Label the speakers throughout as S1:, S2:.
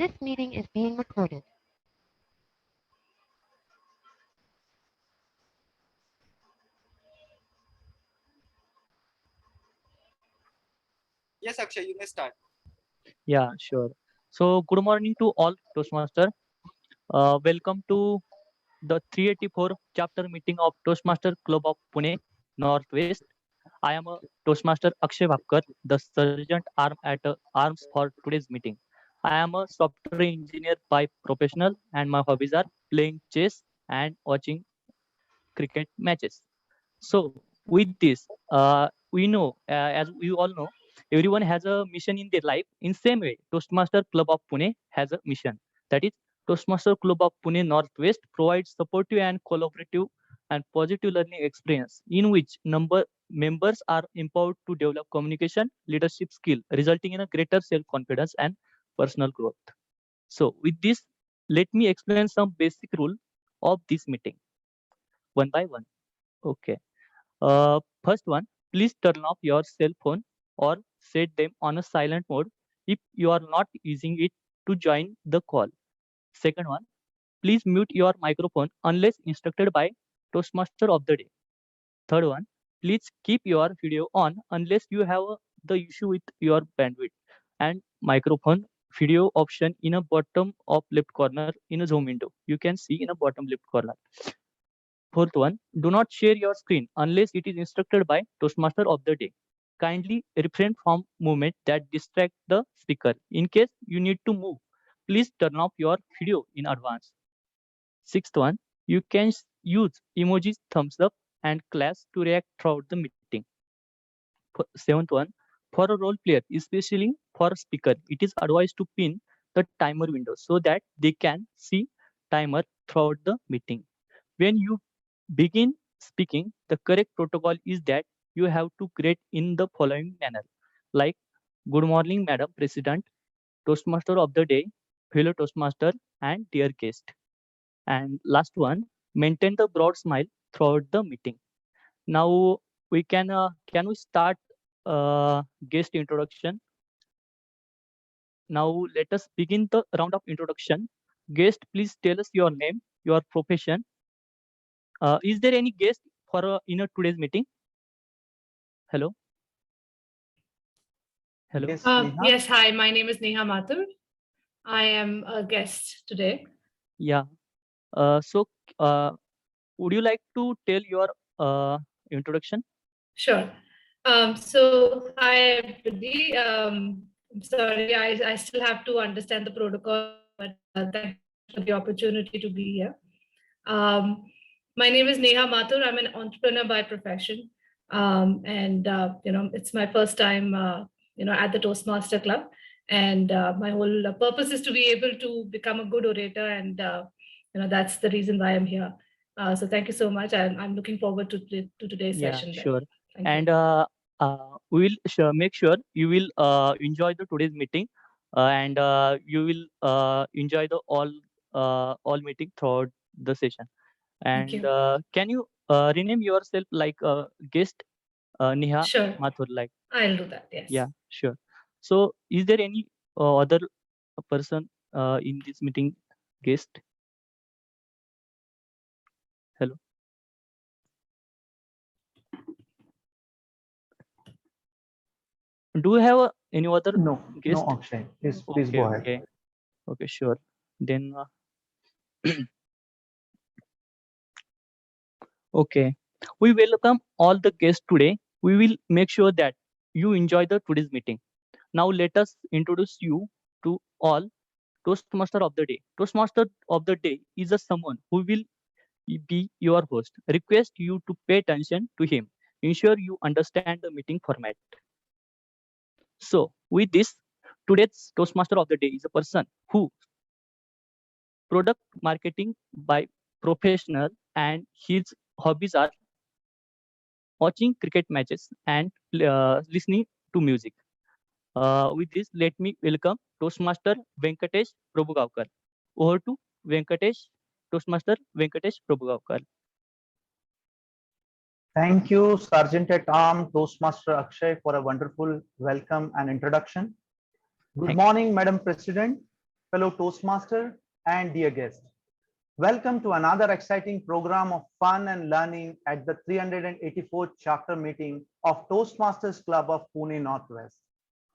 S1: This meeting is being recorded.
S2: Yes, Akshay, you may start.
S3: Yeah, sure. So, good morning to all Toastmaster. Welcome to the 384 chapter meeting of Toastmaster Club of Pune, Northwest. I am a Toastmaster Akshay Bhakkar, the sergeant arms for today's meeting. I am a software engineer by professional, and my hobbies are playing chess and watching cricket matches. So, with this, we know, as we all know, everyone has a mission in their life. In same way, Toastmaster Club of Pune has a mission. That is, Toastmaster Club of Pune Northwest provides supportive and collaborative and positive learning experience in which members are empowered to develop communication, leadership skill, resulting in a greater self-confidence and personal growth. So, with this, let me explain some basic rule of this meeting one by one. Okay. First one, please turn off your cell phone or set them on a silent mode if you are not using it to join the call. Second one, please mute your microphone unless instructed by Toastmaster of the day. Third one, please keep your video on unless you have the issue with your bandwidth and microphone video option in a bottom of left corner in a Zoom window. You can see in a bottom left corner. Fourth one, do not share your screen unless it is instructed by Toastmaster of the day. Kindly refrain from movement that distract the speaker. In case you need to move, please turn off your video in advance. Sixth one, you can use emojis, thumbs up, and claps to react throughout the meeting. Seventh one, for a role player, especially for a speaker, it is advised to pin the timer window so that they can see timer throughout the meeting. When you begin speaking, the correct protocol is that you have to greet in the following manner, like good morning, Madam President, Toastmaster of the day, fellow Toastmaster, and dear guest. And last one, maintain the broad smile throughout the meeting. Now we can we start guest introduction. Now let us begin the round of introduction. Guest, please tell us your name, your profession. Is there any guest for in a today's meeting? Hello, hello.
S4: Yes, Neha.
S5: Yes, hi, my name is Neha Mathur. I am a guest today.
S3: Yeah. So, would you like to tell your introduction?
S5: Sure. So, hi, everybody. I'm sorry, I still have to understand the protocol, but thank you for the opportunity to be here. My name is Neha Mathur. I'm an entrepreneur by profession. And, it's my first time, at the Toastmaster Club. And my whole purpose is to be able to become a good orator. And, that's the reason why I'm here. So thank you so much. I'm looking forward to today's session.
S3: Sure.
S5: Thank
S3: And
S5: you.
S3: we will make sure you will enjoy the today's meeting, and you will enjoy the all meeting throughout the session.
S5: Thank
S3: And
S5: you.
S3: can you rename yourself like guest Neha
S5: Sure.
S3: Mathur? Like,
S5: I'll do that. Yes.
S3: yeah, sure. So, is there any other person in this meeting guest? Hello. Do you have any other
S4: No,
S3: guest?
S4: no, Akshay. Please go ahead.
S3: Okay. Okay, sure. Then, okay. We welcome all the guests today. We will make sure that you enjoy the today's meeting. Now let us introduce you to all Toastmaster of the day. Toastmaster of the day is a someone who will be your host. Request you to pay attention to him. Ensure you understand the meeting format. So, with this, today's Toastmaster of the day is a person who product marketing by professional and his hobbies are watching cricket matches and listening to music. With this, let me welcome Toastmaster Venkatesh Prabhugavkar. Over to Venkatesh, Toastmaster Venkatesh Prabhugavkar.
S4: Thank you, Sergeant at Arm Toastmaster Akshay, for a wonderful welcome and introduction. Good
S3: Thank
S4: morning, Madam President, fellow Toastmaster, and dear guest. Welcome to another exciting program of fun and learning at the 384th chapter meeting of Toastmasters Club of Pune Northwest.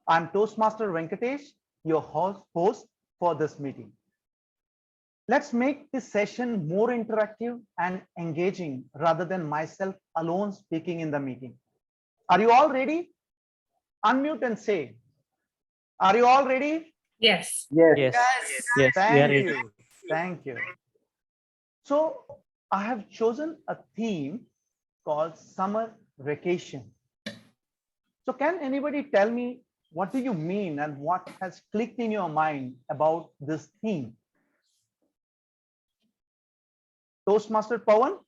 S4: I'm Toastmaster Venkatesh, your host for this meeting. Let's make this session more interactive and engaging rather than myself alone speaking in the meeting. Are you all ready? Unmute and say, are you all ready?
S5: Yes.
S3: Yes. Yes. We are
S4: Thank
S3: ready.
S4: you. Thank you. So I have chosen a theme called summer vacation. So can anybody tell me what do you mean and what has clicked in your mind about this theme? Toastmaster Pawan,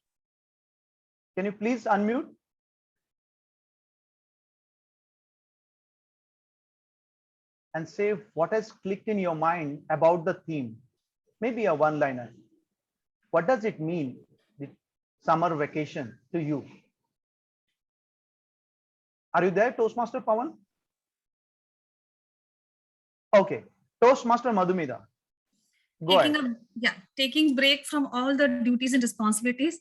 S4: can you please unmute? And say what has clicked in your mind about the theme. Maybe a one-liner. What does it mean, the summer vacation to you? Are you there, Toastmaster Pawan? Okay, Toastmaster Madhumita. Go ahead.
S2: Taking break from all the duties and responsibilities.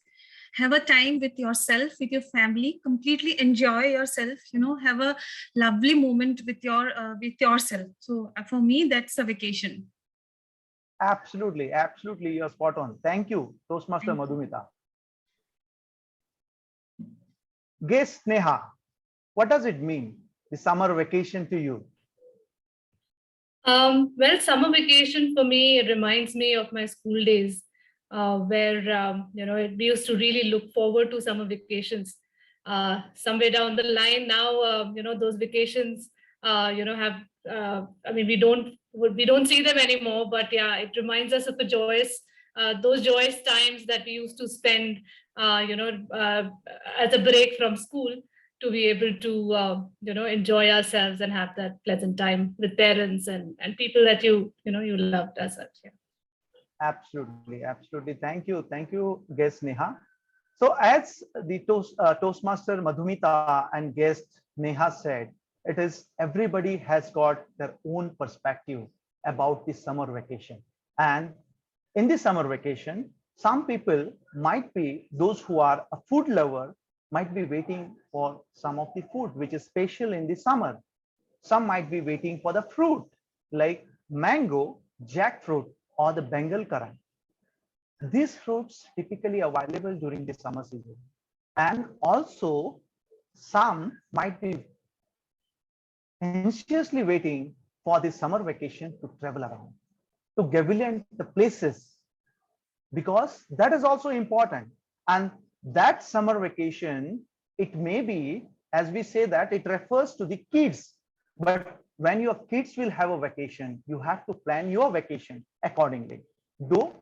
S2: Have a time with yourself, with your family. Completely enjoy yourself. Have a lovely moment with yourself. So for me, that's a vacation.
S4: Absolutely, absolutely, you're spot on. Thank you, Toastmaster Madhumita. Guest Neha, what does it mean, the summer vacation to you?
S5: Well, summer vacation for me, it reminds me of my school days, where we used to really look forward to summer vacations. Somewhere down the line now, those vacations, have. We don't see them anymore. But yeah, it reminds us of those joyous times that we used to spend, as a break from school, to be able to enjoy ourselves and have that pleasant time with parents and people that you loved as such. Yeah.
S4: Absolutely, absolutely. Thank you, guest Neha. So as the Toastmaster Madhumita and guest Neha said, it is everybody has got their own perspective about the summer vacation. And in the summer vacation, some people might be those who are a food lover might be waiting for some of the food which is special in the summer. Some might be waiting for the fruit like mango, jackfruit, or the Bengal currant. These fruits typically available during the summer season. And also some might be anxiously waiting for the summer vacation to travel around, to gavillion the places, because that is also important. And that summer vacation, it may be, as we say that it refers to the kids, but when your kids will have a vacation, you have to plan your vacation accordingly. Though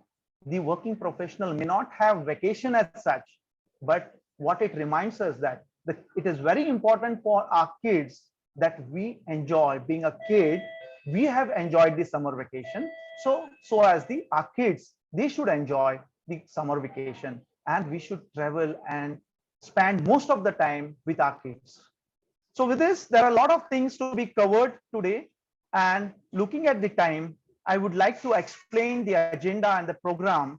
S4: the working professional may not have vacation as such, but what it reminds us that it is very important for our kids that we enjoy being a kid. We have enjoyed the summer vacation, so as our kids, they should enjoy the summer vacation, and we should travel and spend most of the time with our kids. So with this, there are a lot of things to be covered today, and looking at the time, I would like to explain the agenda and the program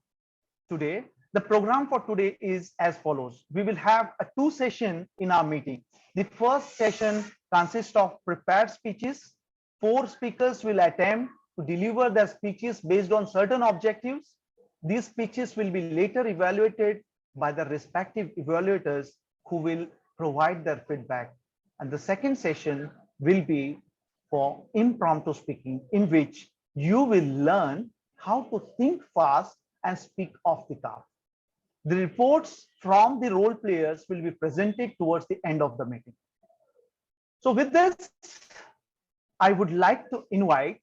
S4: today. The program for today is as follows. We will have a 2 session in our meeting. The first session consists of prepared speeches. 4 speakers will attempt to deliver their speeches based on certain objectives. These speeches will be later evaluated by the respective evaluators who will provide their feedback. And the second session will be for impromptu speaking, in which you will learn how to think fast and speak off the cuff. The reports from the role players will be presented towards the end of the meeting. So with this, I would like to invite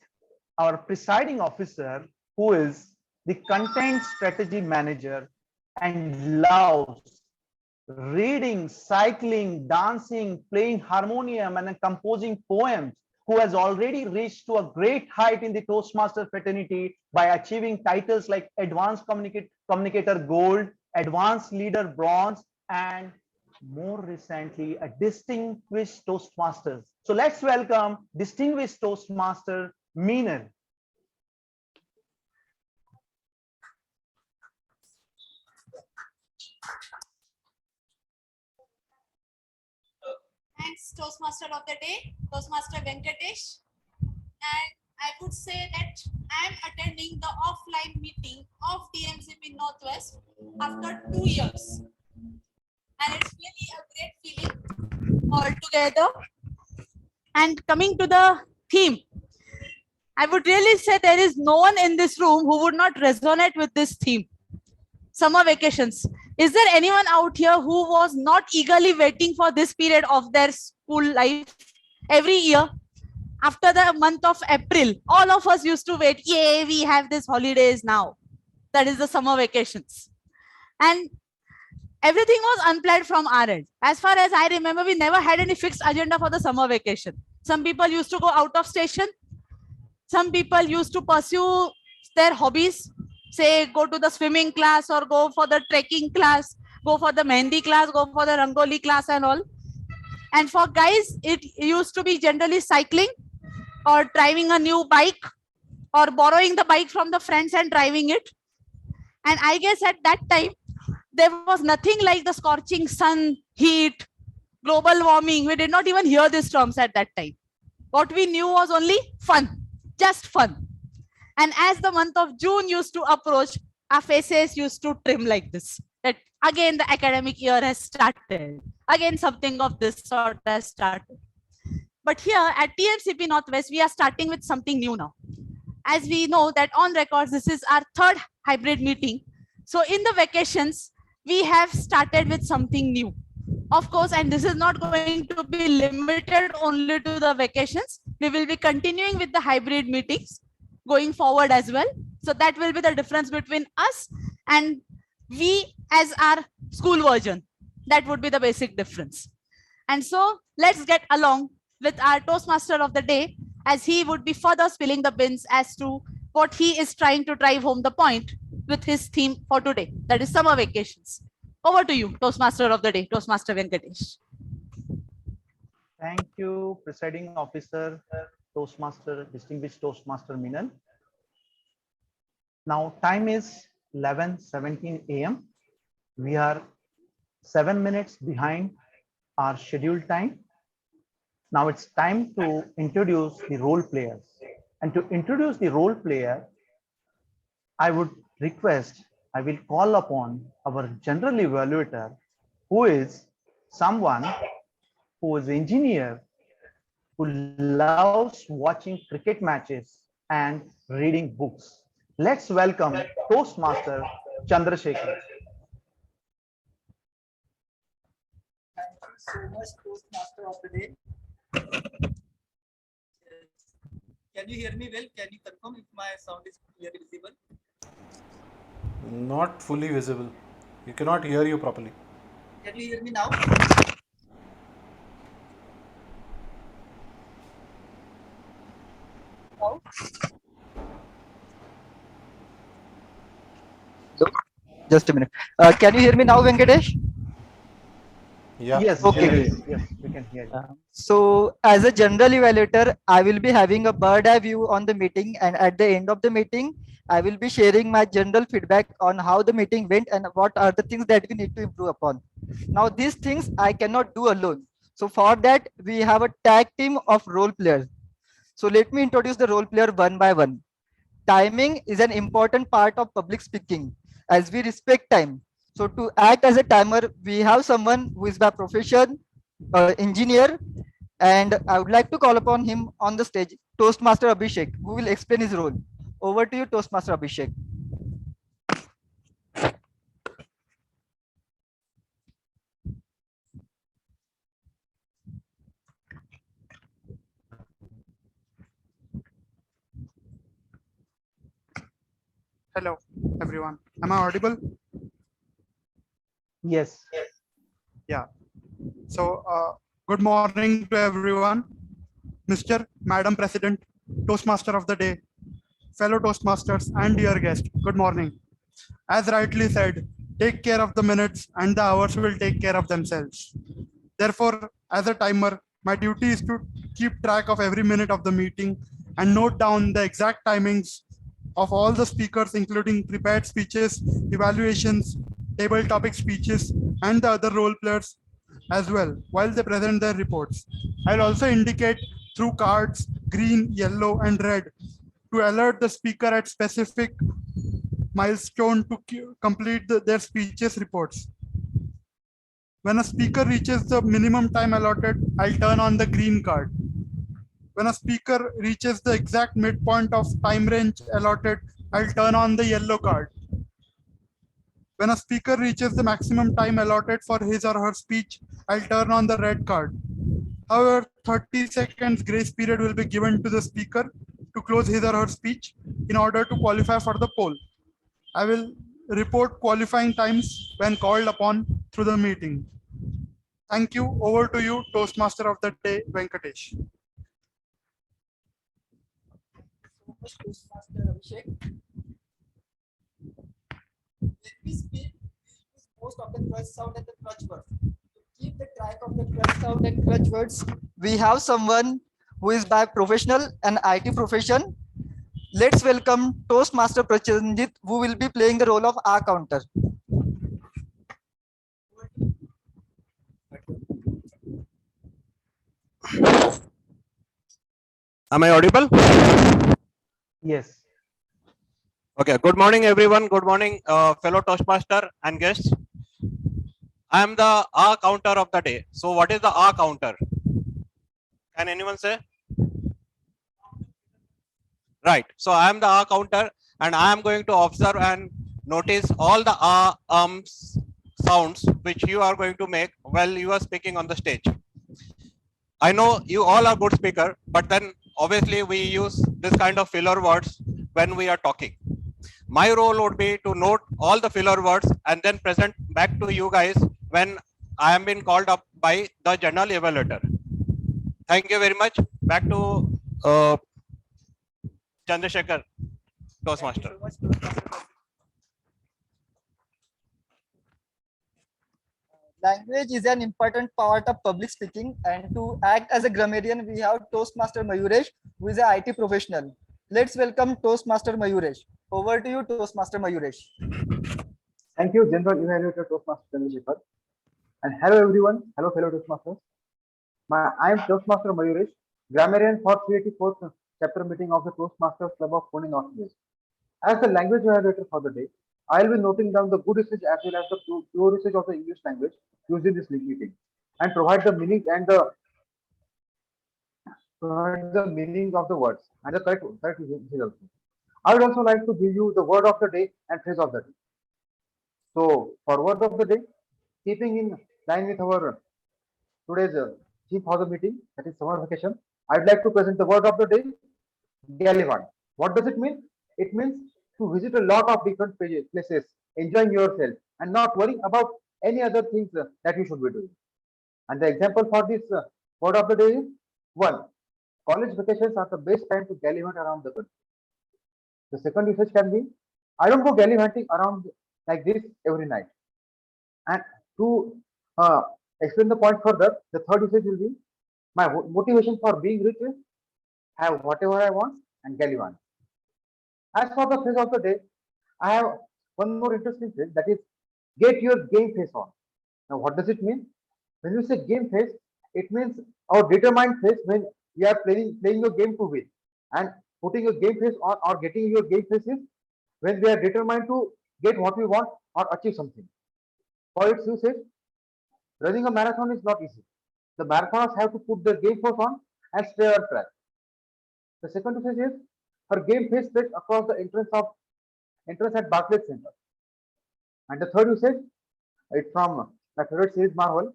S4: our presiding officer, who is the content strategy manager and loves reading, cycling, dancing, playing harmonium, and composing poems, who has already reached to a great height in the Toastmaster fraternity by achieving titles like Advanced Communicator Gold, Advanced Leader Bronze, and more recently a Distinguished Toastmasters. So let's welcome Distinguished Toastmaster Meenal.
S6: Thanks, Toastmaster of the day, Toastmaster Venkatesh. And I would say that I am attending the offline meeting of TMCP Northwest after 2 years. And it's really a great feeling all together. And coming to the theme, I would really say there is no one in this room who would not resonate with this theme. Summer vacations. Is there anyone out here who was not eagerly waiting for this period of their school life? Every year, after the month of April, all of us used to wait. Yay, we have these holidays now. That is the summer vacations. And everything was unplanned from our end. As far as I remember, we never had any fixed agenda for the summer vacation. Some people used to go out of station. Some people used to pursue their hobbies, say go to the swimming class or go for the trekking class, go for the mehndi class, go for the rangoli class and all. And for guys, it used to be generally cycling or driving a new bike or borrowing the bike from the friends and driving it. And I guess at that time, there was nothing like the scorching sun, heat, global warming. We did not even hear these terms at that time. What we knew was only fun. Just fun. And as the month of June used to approach, our faces used to trim like this. That again, the academic year has started. Again, something of this sort has started. But here at TMCP Northwest, we are starting with something new now. As we know that on records, this is our third hybrid meeting. So in the vacations, we have started with something new. Of course, and this is not going to be limited only to the vacations. We will be continuing with the hybrid meetings going forward as well. So that will be the difference between us and we as our school version. That would be the basic difference. And so let's get along with our Toastmaster of the day, as he would be further spilling the beans as to what he is trying to drive home the point with his theme for today. That is summer vacations. Over to you, Toastmaster of the day, Toastmaster Venkatesh.
S4: Thank you, Presiding Officer, Toastmaster, Distinguished Toastmaster Minan. Now, time is 11:17 a.m. We are 7 minutes behind our scheduled time. Now it's time to introduce the role players. And to introduce the role player, I would request, I will call upon our general evaluator, who is someone who is engineer, who loves watching cricket matches and reading books. Let's welcome Toastmaster Chandrasekhar.
S7: Thank you so much, Toastmaster of the day. Can you hear me well? Can you confirm if my sound is clearly visible?
S8: Not fully visible. You cannot hear you properly.
S7: Can you hear me now? Now? Just a minute. Can you hear me now, Venkatesh?
S8: Yeah.
S4: Yes,
S7: Okay.
S4: yes, we can hear you.
S7: So as a general evaluator, I will be having a bird eye view on the meeting, and at the end of the meeting, I will be sharing my general feedback on how the meeting went and what are the things that we need to improve upon. Now, these things I cannot do alone. So for that, we have a tag team of role players. So let me introduce the role player one by one. Timing is an important part of public speaking, as we respect time. So to act as a timer, we have someone who is by profession, engineer, and I would like to call upon him on the stage, Toastmaster Abhishek, who will explain his role. Over to you, Toastmaster Abhishek.
S9: Hello, everyone. Am I audible?
S4: Yes.
S9: Yeah. So, good morning to everyone. Mr. Madam President, Toastmaster of the day, fellow Toastmasters, and dear guest, good morning. As rightly said, take care of the minutes and the hours will take care of themselves. Therefore, as a timer, my duty is to keep track of every minute of the meeting and note down the exact timings of all the speakers, including prepared speeches, evaluations, table topic speeches, and the other role players as well while they present their reports. I'll also indicate through cards green, yellow, and red to alert the speaker at specific milestone to complete their speeches reports. When a speaker reaches the minimum time allotted, I'll turn on the green card. When a speaker reaches the exact midpoint of time range allotted, I'll turn on the yellow card. When a speaker reaches the maximum time allotted for his or her speech, I'll turn on the red card. However, 30 seconds grace period will be given to the speaker to close his or her speech in order to qualify for the poll. I will report qualifying times when called upon through the meeting. Thank you. Over to you, Toastmaster of the day, Venkatesh.
S7: When we speak, we use most of the clutch sound and the clutch words. To keep the track of the clutch sound and clutch words, we have someone who is by professional and IT profession. Let's welcome Toastmaster Prachanjit, who will be playing the role of R counter.
S10: Am I audible?
S4: Yes.
S10: Okay. Good morning, everyone. Good morning, fellow Toastmaster and guests. I am the R counter of the day. So what is the R counter? Can anyone say? Right. So I am the R counter and I am going to observe and notice all the R sounds which you are going to make while you are speaking on the stage. I know you all are good speaker, but then obviously we use this kind of filler words when we are talking. My role would be to note all the filler words and then present back to you guys when I am being called up by the general evaluator. Thank you very much. Back to Chandrasekhar, Toastmaster.
S7: Language is an important part of public speaking, and to act as a grammarian, we have Toastmaster Mayuresh, who is an IT professional. Let's welcome Toastmaster Mayuresh. Over to you, Toastmaster Mayuresh.
S4: Thank you, General Evaluator Toastmaster Chandrasekhar. And hello everyone. Hello fellow Toastmasters. I am Toastmaster Mayuresh, grammarian for 384th chapter meeting of the Toastmasters Club of Pune Northwest. As the language evaluator for the day, I will be noting down the good usage as well as the poor usage of the English language used in this meeting, and provide the meaning and the of the words and the correct usage also. I would also like to give you the word of the day and phrase of the day. So, for word of the day, keeping in line with our today's theme for the meeting, that is summer vacation, I'd like to present the word of the day, gallivant. What does it mean? It means to visit a lot of different places, enjoying yourself, and not worrying about any other things that you should be doing. And the example for this word of the day is 1. College vacations are the best time to gallivant around the country. The second usage can be, I don't go gallivanting around like this every night. And to explain the point further, the third usage will be, my motivation for being rich is have whatever I want and gallivant. As for the phrase of the day, I have one more interesting phrase, that is get your game face on. Now, what does it mean? When you say game face, it means our determined face when we are playing your game to win. And putting your game face on or getting your game face is when we are determined to get what we want or achieve something. For its usage, running a marathon is not easy. The marathoners have to put their game face on and stay on track. The second usage is her game face spread across the entrance at Barclays Center. And the third usage, it's from my favorite series Marvel.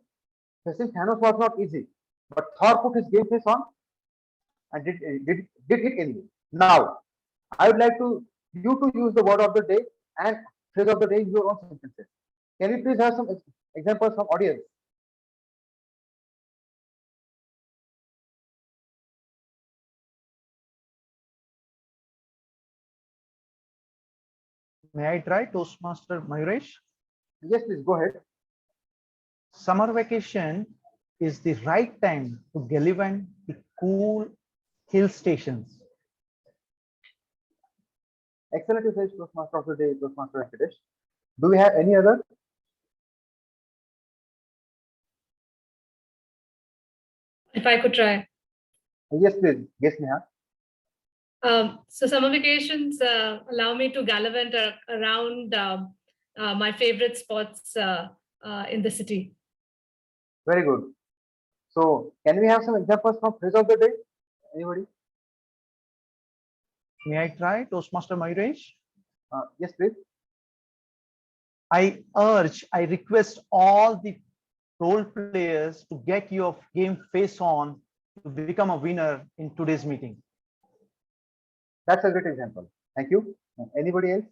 S4: Facing Thanos was not easy, but Thor put his game face on and did it anyway. Now, I would like you to use the word of the day and phrase of the day in your own sentences. Can you please have some examples from audience? May I try, Toastmaster Mayuresh? Yes, please go ahead. Summer vacation is the right time to gallivant the cool hill stations. Excellent usage, Toastmaster of the day, Toastmaster Venkatesh. Do we have any other?
S5: If I could try.
S4: Yes, please. Yes, Neha.
S5: So summer vacations allow me to gallivant around my favorite spots in the city.
S4: Very good. So, can we have some examples from phrase of the day? Anybody? May I try, Toastmaster Mayuresh? Yes, please. I request all the role players to get your game face on to become a winner in today's meeting. That's a great example. Thank you. Anybody else?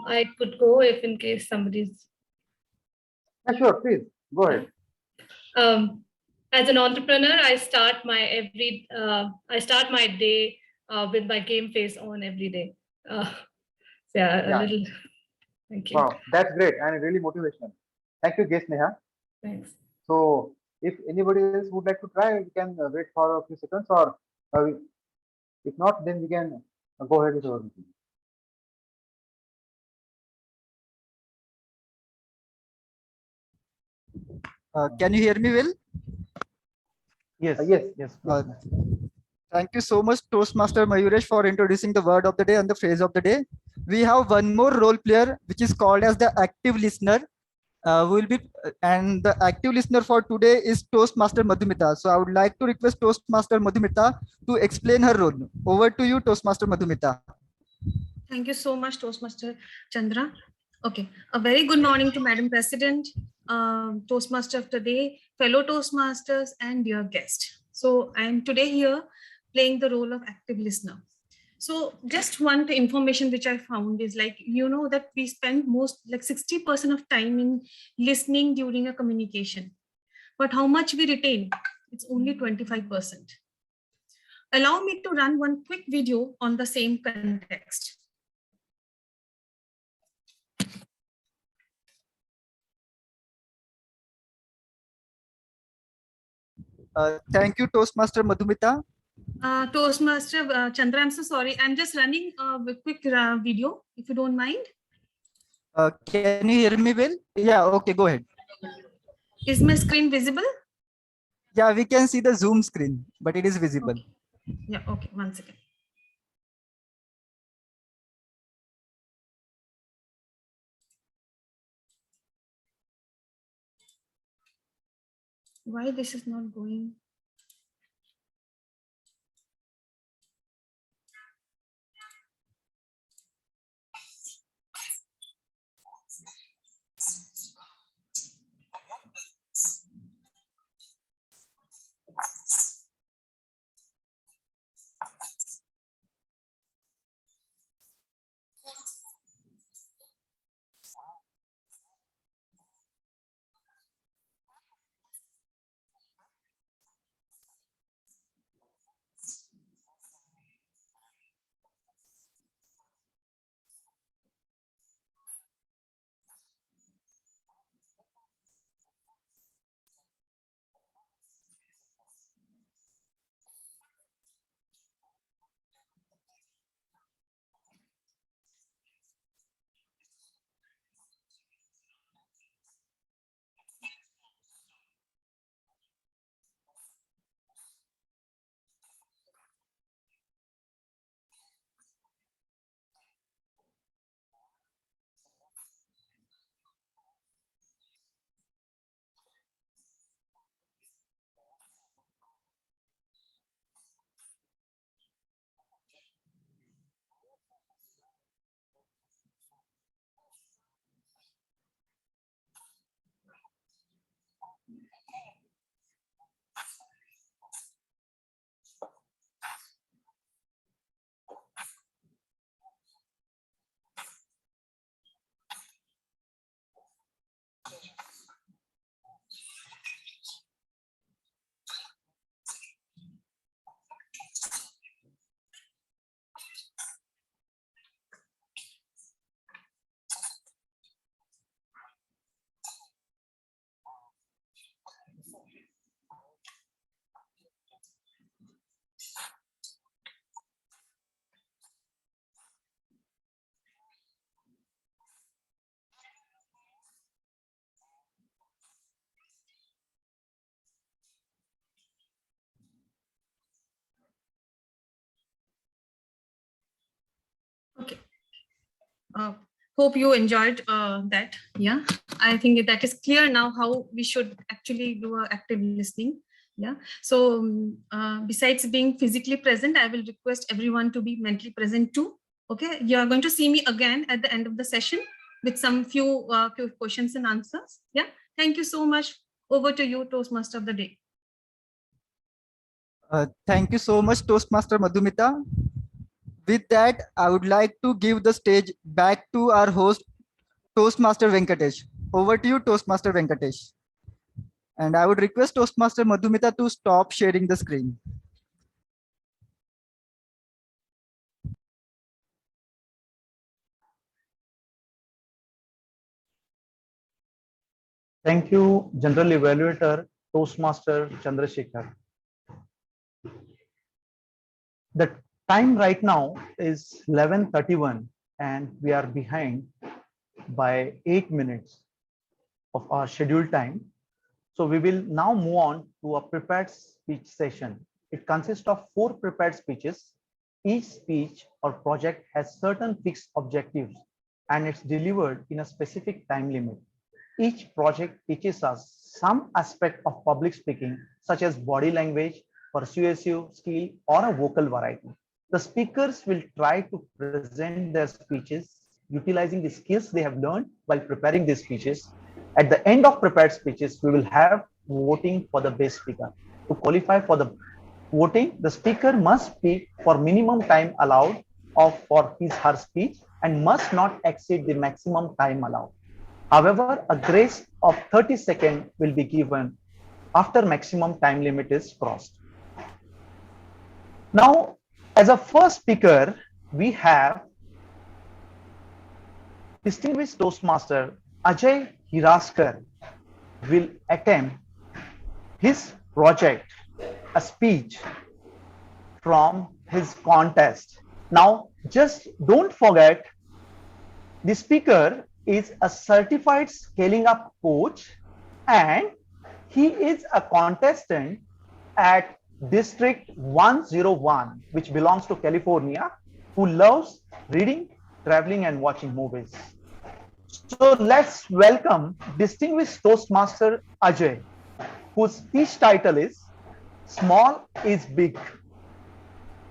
S5: I could go if in case somebody's.
S4: Sure, please go ahead.
S5: As an entrepreneur, I start my day with my game face on every day. A little. Thank you.
S4: Wow, that's great and really motivational. Thank you, Guest Neha.
S5: Thanks.
S4: So, if anybody else would like to try, we can wait for a few seconds, or if not, then we can go ahead with our meeting.
S7: Can you hear me well?
S4: Yes. Yes.
S7: Thank you so much, Toastmaster Mayuresh, for introducing the word of the day and the phrase of the day. We have one more role player, which is called as the active listener. And the active listener for today is Toastmaster Madhumita. So I would like to request Toastmaster Madhumita to explain her role. Over to you, Toastmaster Madhumita.
S2: Thank you so much, Toastmaster Chandra. Okay, a very good morning to Madam President, Toastmaster of the day, fellow Toastmasters, and dear guest. So I am today here playing the role of active listener. So just one information which I found is like, that we spend most like 60% of time in listening during a communication, but how much we retain? It's only 25%. Allow me to run one quick video on the same context.
S7: Thank you, Toastmaster Madhumita.
S2: Toastmaster Chandra, I'm so sorry. I'm just running a quick video, if you don't mind.
S7: Can you hear me well? Yeah, okay, go ahead.
S2: Is my screen visible?
S7: Yeah, we can see the Zoom screen, but it is visible.
S2: Okay. Yeah, okay, 1 second. Why this is not going? hope you enjoyed that. Yeah, I think that is clear now how we should actually do active listening. Yeah. So besides being physically present, I will request everyone to be mentally present too. Okay. You are going to see me again at the end of the session with some few questions and answers. Yeah. Thank you so much. Over to you, Toastmaster of the day.
S7: Thank you so much, Toastmaster Madhumita. With that, I would like to give the stage back to our host, Toastmaster Venkatesh. Over to you, Toastmaster Venkatesh. And I would request Toastmaster Madhumita to stop sharing the screen.
S4: Thank you, General Evaluator, Toastmaster Chandrasekhar. The time right now is 11:31 and we are behind by 8 minutes of our scheduled time. So we will now move on to a prepared speech session. It consists of 4 prepared speeches. Each speech or project has certain fixed objectives and it's delivered in a specific time limit. Each project teaches us some aspect of public speaking, such as body language, persuasive skill, or a vocal variety. The speakers will try to present their speeches utilizing the skills they have learned while preparing these speeches. At the end of prepared speeches, we will have voting for the best speaker. To qualify for the voting, the speaker must speak for minimum time allowed for his her speech and must not exceed the maximum time allowed. However, a grace of 30 seconds will be given after maximum time limit is crossed. Now, as a first speaker, we have distinguished Toastmaster Ajay Hiraskar will attempt his project, a speech from his contest. Now, just don't forget, the speaker is a certified scaling up coach and he is a contestant at District 101, which belongs to California, who loves reading, traveling, and watching movies. So let's welcome distinguished Toastmaster Ajay, whose speech title is Small is Big.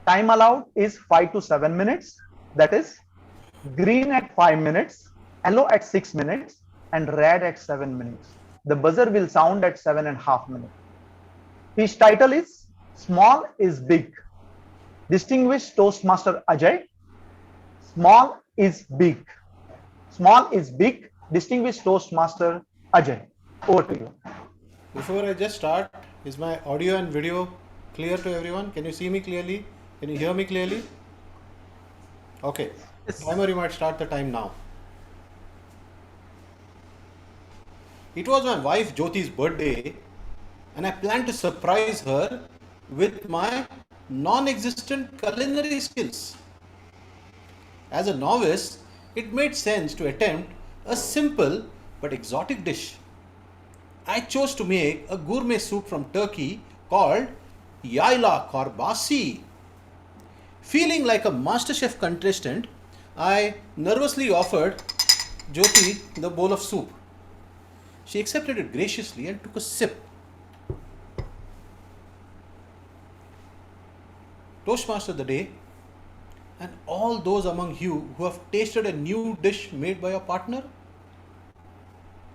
S4: Time allowed is 5 to 7 minutes, that is green at 5 minutes, yellow at 6 minutes, and red at 7 minutes. The buzzer will sound at 7.5 minutes. His title is Small is Big. Distinguished Toastmaster Ajay, Small is Big. Small is Big. Distinguished Toastmaster Ajay, over to you.
S8: Before I just start, is my audio and video clear to everyone? Can you see me clearly? Can you hear me clearly? Okay. Timer, you might start the time now. It was my wife Jyoti's birthday and I planned to surprise her with my non-existent culinary skills. As a novice, it made sense to attempt a simple but exotic dish. I chose to make a gourmet soup from Turkey called Yayla Korbasi. Feeling like a MasterChef contestant, I nervously offered Jyoti the bowl of soup. She accepted it graciously and took a sip. Toastmaster of the day, and all those among you who have tasted a new dish made by your partner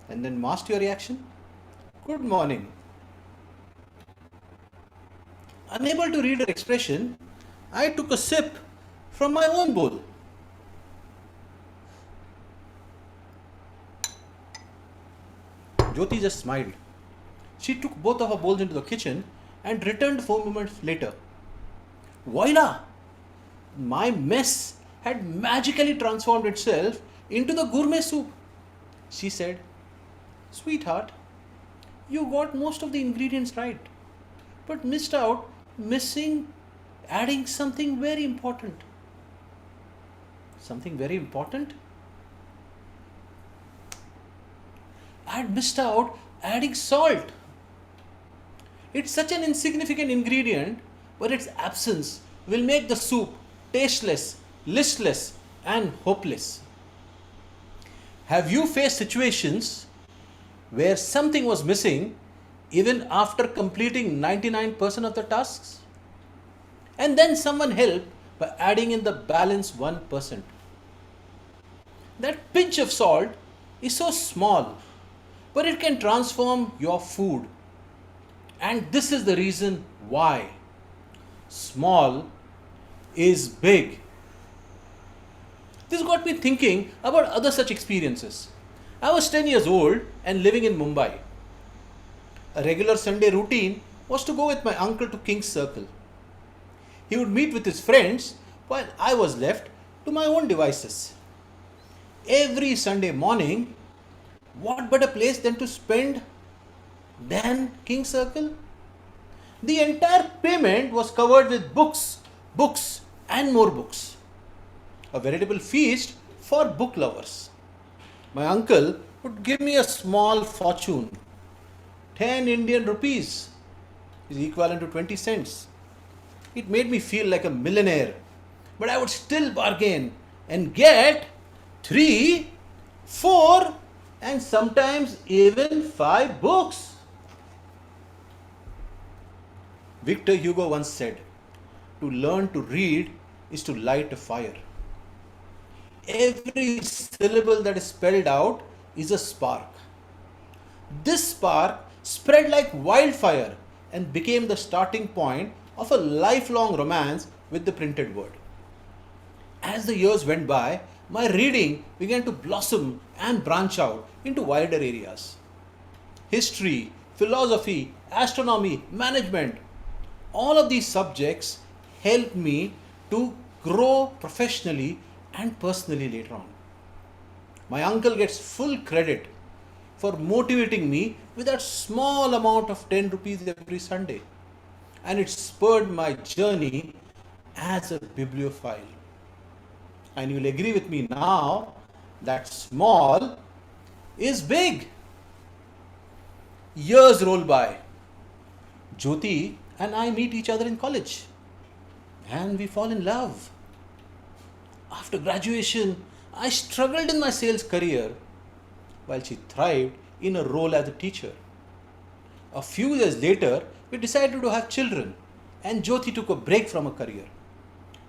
S8: and then masked your reaction, good morning. Unable to read her expression, I took a sip from my own bowl. Jyoti just smiled. She took both of her bowls into the kitchen and returned 4 moments later. Voila! My mess had magically transformed itself into the gourmet soup. She said, "Sweetheart, you got most of the ingredients right, but missed out adding something very important." Something very important? I had missed out adding salt. It's such an insignificant ingredient, but its absence will make the soup tasteless, listless, and hopeless. Have you faced situations where something was missing even after completing 99% of the tasks? And then someone helped by adding in the balance 1%. That pinch of salt is so small, but it can transform your food. And this is the reason why small is big. This got me thinking about other such experiences. I was 10 years old and living in Mumbai. A regular Sunday routine was to go with my uncle to King's Circle. He would meet with his friends while I was left to my own devices. Every Sunday morning, what better place than to spend than King's Circle? The entire payment was covered with books, and more books. A veritable feast for book lovers. My uncle would give me a small fortune. 10 Indian rupees is equivalent to 20 cents. It made me feel like a millionaire, but I would still bargain and get 3, 4, and sometimes even 5 books. Victor Hugo once said, "To learn to read is to light a fire." Every syllable that is spelled out is a spark. This spark spread like wildfire and became the starting point of a lifelong romance with the printed word. As the years went by, my reading began to blossom and branch out into wider areas. History, philosophy, astronomy, management, all of these subjects helped me to grow professionally and personally later on. My uncle gets full credit for motivating me with that small amount of 10 rupees every Sunday. And it spurred my journey as a bibliophile. And you'll agree with me now that small is big. Years roll by. Jyoti and I meet each other in college. And we fall in love. After graduation, I struggled in my sales career while she thrived in a role as a teacher. A few years later, we decided to have children and Jyoti took a break from her career.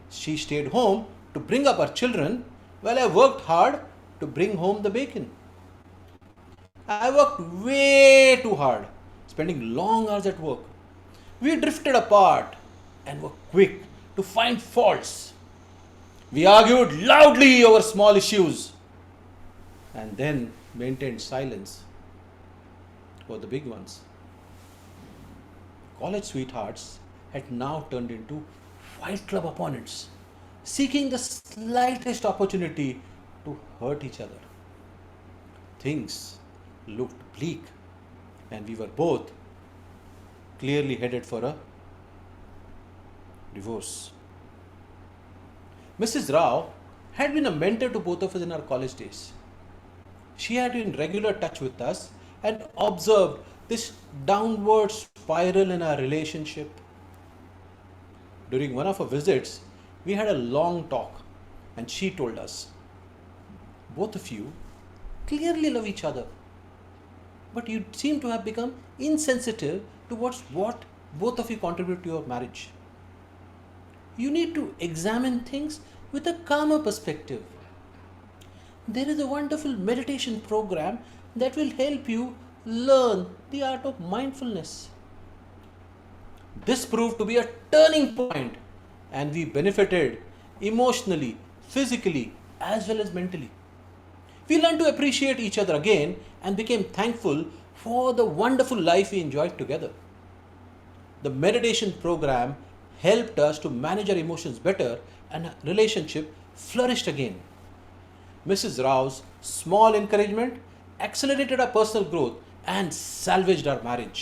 S8: She stayed home to bring up our children while I worked hard to bring home the bacon. I worked way too hard, spending long hours at work. We drifted apart and were quick to find faults. We argued loudly over small issues and then maintained silence for the big ones. College sweethearts had now turned into fight club opponents, seeking the slightest opportunity to hurt each other. Things looked bleak and we were both clearly headed for a divorce. Mrs. Rao had been a mentor to both of us in our college days. She had been in regular touch with us and observed this downward spiral in our relationship. During one of her visits, we had a long talk and she told us, "Both of you clearly love each other, but you seem to have become insensitive towards what both of you contribute to your marriage. You need to examine things with a calmer perspective. There is a wonderful meditation program that will help you learn the art of mindfulness." This proved to be a turning point and we benefited emotionally, physically, as well as mentally. We learned to appreciate each other again and became thankful for the wonderful life we enjoyed together. The meditation program helped us to manage our emotions better and our relationship flourished again. Mrs. Rao's small encouragement accelerated our personal growth and salvaged our marriage.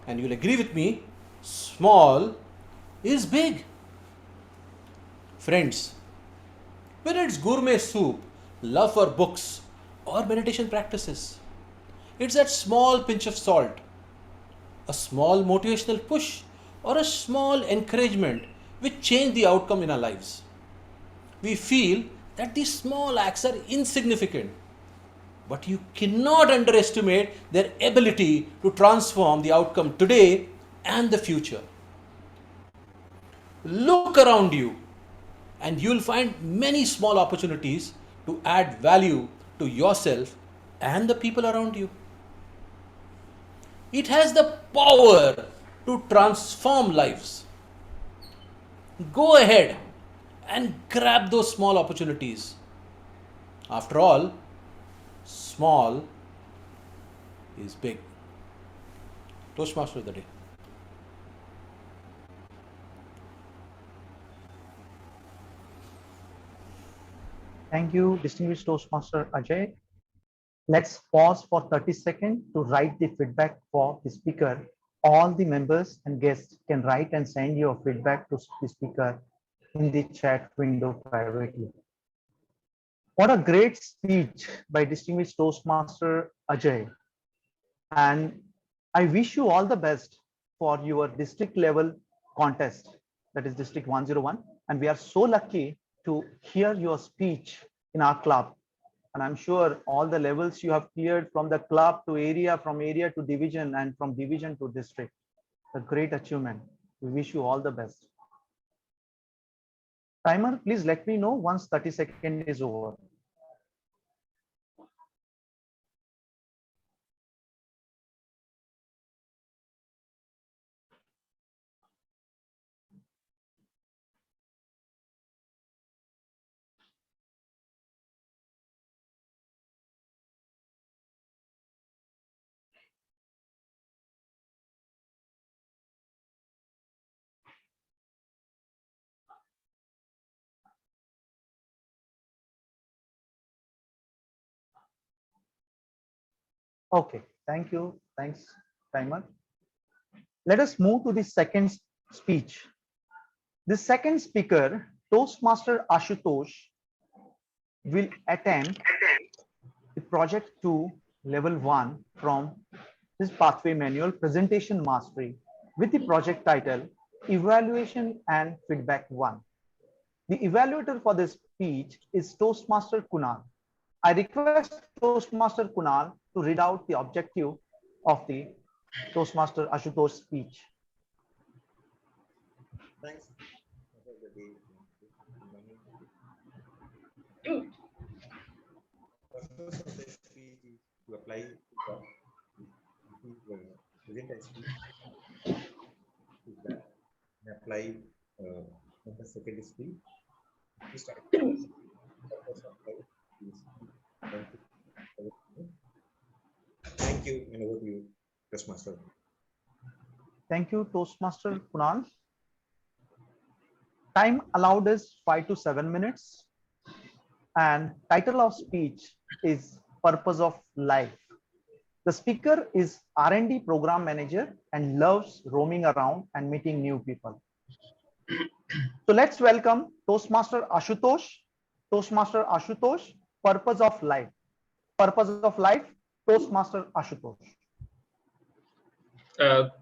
S8: And you'll agree with me, small is big. Friends, whether it's gourmet soup, love for books, or meditation practices, it's that small pinch of salt, a small motivational push, or a small encouragement which change the outcome in our lives. We feel that these small acts are insignificant, but you cannot underestimate their ability to transform the outcome today and the future. Look around you and you'll find many small opportunities to add value to yourself and the people around you. It has the power to transform lives. Go ahead and grab those small opportunities. After all, small is big. Toastmaster of the day.
S4: Thank you, distinguished Toastmaster Ajay. Let's pause for 30 seconds to write the feedback for the speaker. All the members and guests can write and send your feedback to the speaker in the chat window privately. What a great speech by distinguished Toastmaster Ajay. And I wish you all the best for your district level contest, that is District 101. And we are so lucky to hear your speech in our club. And I'm sure all the levels you have cleared from the club to area, from area to division, and from division to district. A great achievement. We wish you all the best. Timer, please let me know once 30 seconds is over. Okay, thank you. Thanks, timer. Let us move to the second speech. The second speaker, Toastmaster Ashutosh, will attempt the project 2 level 1 from this pathway manual, presentation mastery, with the project title Evaluation and Feedback 1. The evaluator for this speech is Toastmaster Kunal. I request Toastmaster Kunal to read out the objective of the Toastmaster Ashutosh speech.
S11: Thanks. Purpose of the speech is to apply the present and speech feedback and apply on the second speech. Thank you, and over to you, Toastmaster.
S4: Thank you, Toastmaster Kunal. Time allowed is 5 to 7 minutes. And title of speech is Purpose of Life. The speaker is R&D program manager and loves roaming around and meeting new people. So let's welcome Toastmaster Ashutosh. Toastmaster Ashutosh, Purpose of Life. Purpose of Life, Toastmaster Ashutosh.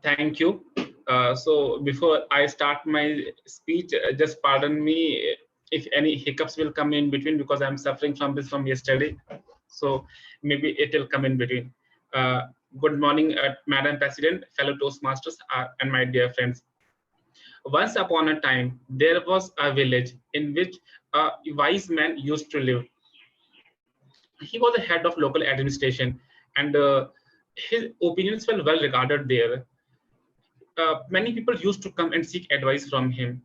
S12: Thank you. So before I start my speech, just pardon me if any hiccups will come in between, because I'm suffering from this from yesterday. So maybe it will come in between. Good morning, Madam President, fellow Toastmasters, and my dear friends. Once upon a time, there was a village in which a wise man used to live. He was the head of local administration, and his opinions were well regarded there. Many people used to come and seek advice from him.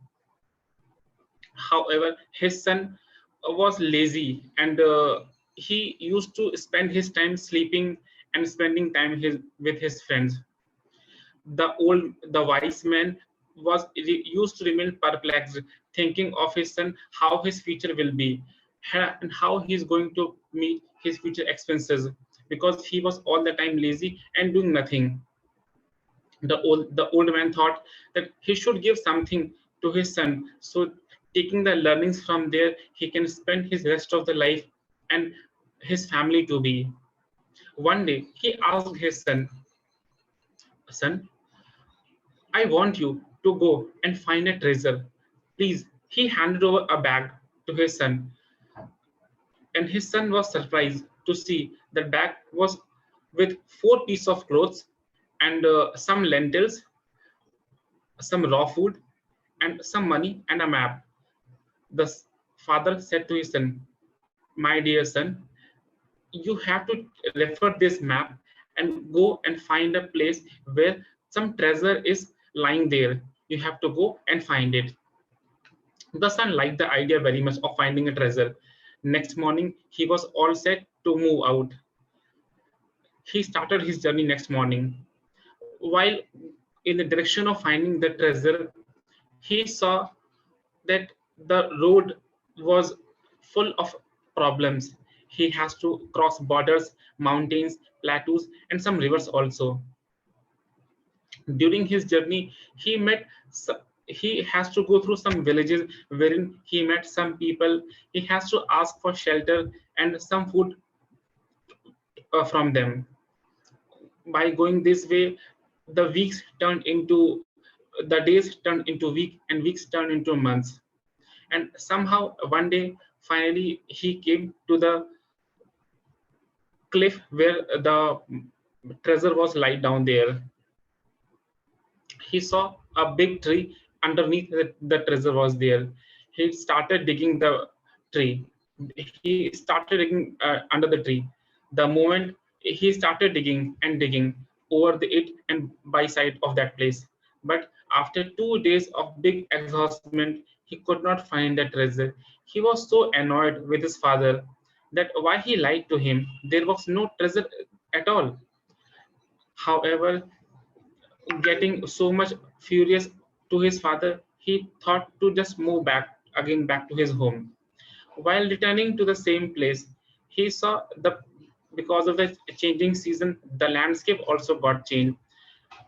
S12: However, his son was lazy, and he used to spend his time sleeping and spending time with his friends. The wise man used to remain perplexed, thinking of his son, how his future will be, and how he's going to meet his future expenses, because he was all the time lazy and doing nothing. The old man thought that he should give something to his son, so taking the learnings from there, he can spend his rest of the life and his family to be. One day he asked his son, "Son, I want you to go and find a treasure. Please." He handed over a bag to his son, and his son was surprised to see The bag was with 4 pieces of clothes and some lentils, some raw food, and some money and a map. The father said to his son, "My dear son, you have to refer this map and go and find a place where some treasure is lying there. You have to go and find it." The son liked the idea very much of finding a treasure. Next morning, he was all set to move out. He started his journey next morning. While in the direction of finding the treasure, he saw that the road was full of problems. He has to cross borders, mountains, plateaus, and some rivers also. During his journey, he has to go through some villages wherein he met some people. He has to ask for shelter and some food from them. By going this way, the weeks turned into the days turned into week and weeks turned into months. And somehow one day, finally, he came to the cliff where the treasure was laid down there. He saw a big tree underneath the treasure was there. He started digging the tree. He started digging under the tree. The moment he started digging and digging over it and by side of that place. But after 2 days of big exhaustment, he could not find the treasure. He was so annoyed with his father that why he lied to him. There was no treasure at all. However, getting so much furious to his father, he thought to just move back to his home. While returning to the same place, he saw because of the changing season, the landscape also got changed.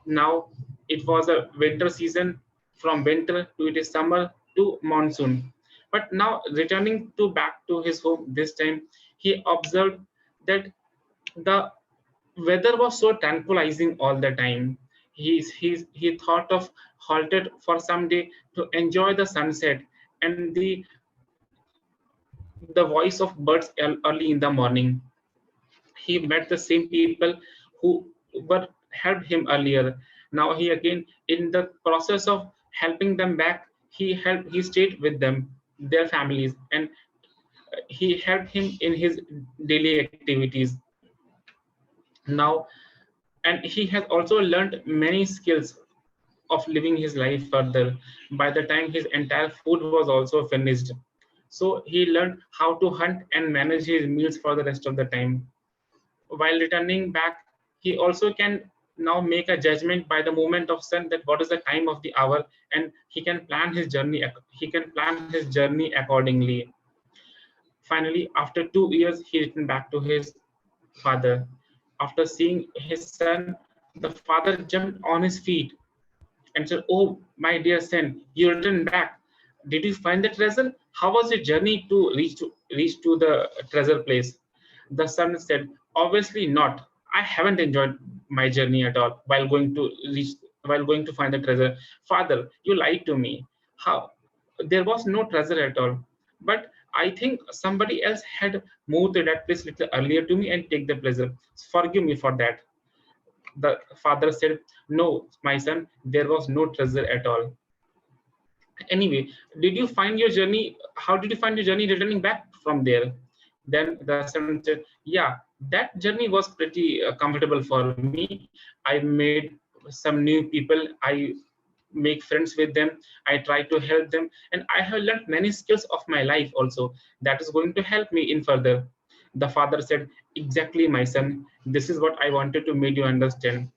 S12: Now it was a winter season, from winter to it is summer to monsoon. But now returning to back to his home this time, he observed that the weather was so tranquilizing all the time. He thought of halted for some day to enjoy the sunset and the voice of birds early in the morning. He met the same people who were helped him earlier. Now he again, in the process of helping them back, he stayed with them, their families, and he helped him in his daily activities. Now, and he has also learned many skills of living his life further. By the time his entire food was also finished, so he learned how to hunt and manage his meals for the rest of the time. While returning back, he also can now make a judgment by the movement of sun that what is the time of the hour, and he can plan his journey. He can plan his journey accordingly. Finally, after 2 years, he returned back to his father. After seeing his son, the father jumped on his feet and said, "Oh, my dear son, you returned back. Did you find the treasure? How was your journey to reach to the treasure place?" The son said, "Obviously not. I haven't enjoyed my journey at all while going to find the treasure. Father, you lied to me. How? There was no treasure at all. But I think somebody else had moved to that place little earlier to me and take the pleasure. Forgive me for that." The father said, "No, my son, there was no treasure at all. Anyway, did you find your journey? How did you find your journey returning back from there?" Then the son said, "Yeah, that journey was pretty comfortable for me. I made some new people. I make friends with them. I try to help them, and I have learned many skills of my life also. That is going to help me in further." The father said, "Exactly, my son. This is what I wanted to make you understand.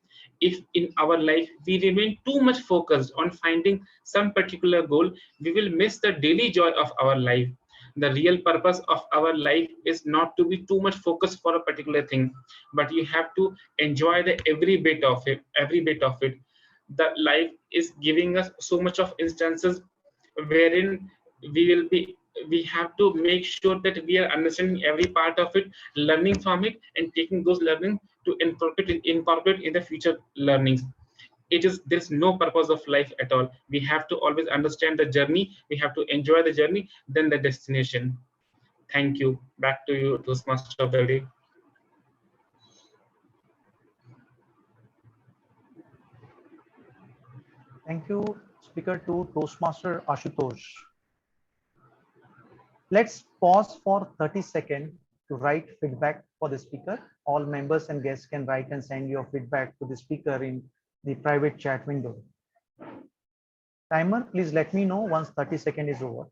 S12: If in our life we remain too much focused on finding some particular goal, we will miss the daily joy of our life. The real purpose of our life is not to be too much focused for a particular thing, but you have to enjoy the every bit of it. The life is giving us so much of instances wherein we have to make sure that we are understanding every part of it, learning from it, and taking those learning to incorporate in the future learnings. There's no purpose of life at all. We have to always understand the journey, we have to enjoy the journey, then the destination. Thank you. Back to you, Toastmaster of the day.
S4: Thank you, Speaker 2, Toastmaster Ashutosh. Let's pause for 30 seconds to write feedback for the speaker. All members and guests can write and send your feedback to the speaker in the private chat window. Timer, please let me know once 30 seconds is over.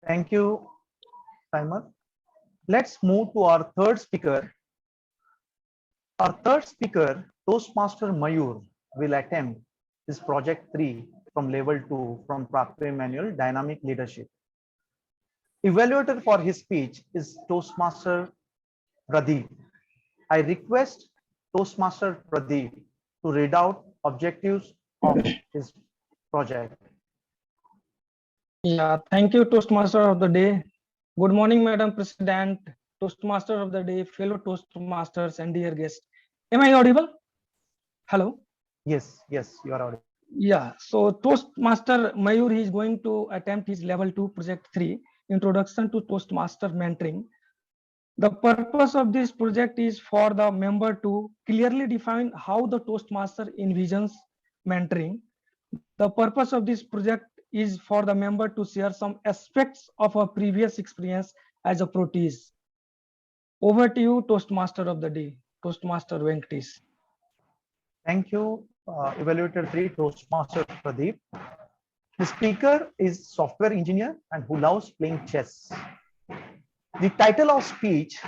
S4: Thank you, Timer. Let's move to our third speaker. Our third speaker, Toastmaster Mayur, will attempt his project 3 from level 2 from Prapti Manual Dynamic Leadership. Evaluator for his speech is Toastmaster Pradeep. I request Toastmaster Pradeep to read out objectives of his project.
S13: Yeah, thank you, Toastmaster of the day. Good morning, Madam President, Toastmaster of the day, fellow Toastmasters, and dear guests. Am I audible? Hello?
S4: Yes, you are audible.
S13: Yeah, so Toastmaster Mayur is going to attempt his level 2 project 3, Introduction to Toastmaster Mentoring. The purpose of this project is for the member to clearly define how the Toastmaster envisions mentoring. The purpose of this project is for the member to share some aspects of a previous experience as a protease. Over to you, Toastmaster of the day, Toastmaster Venkatesh.
S4: Thank you, Evaluator 3, Toastmaster Pradeep. The speaker is software engineer and who loves playing chess. The title of speech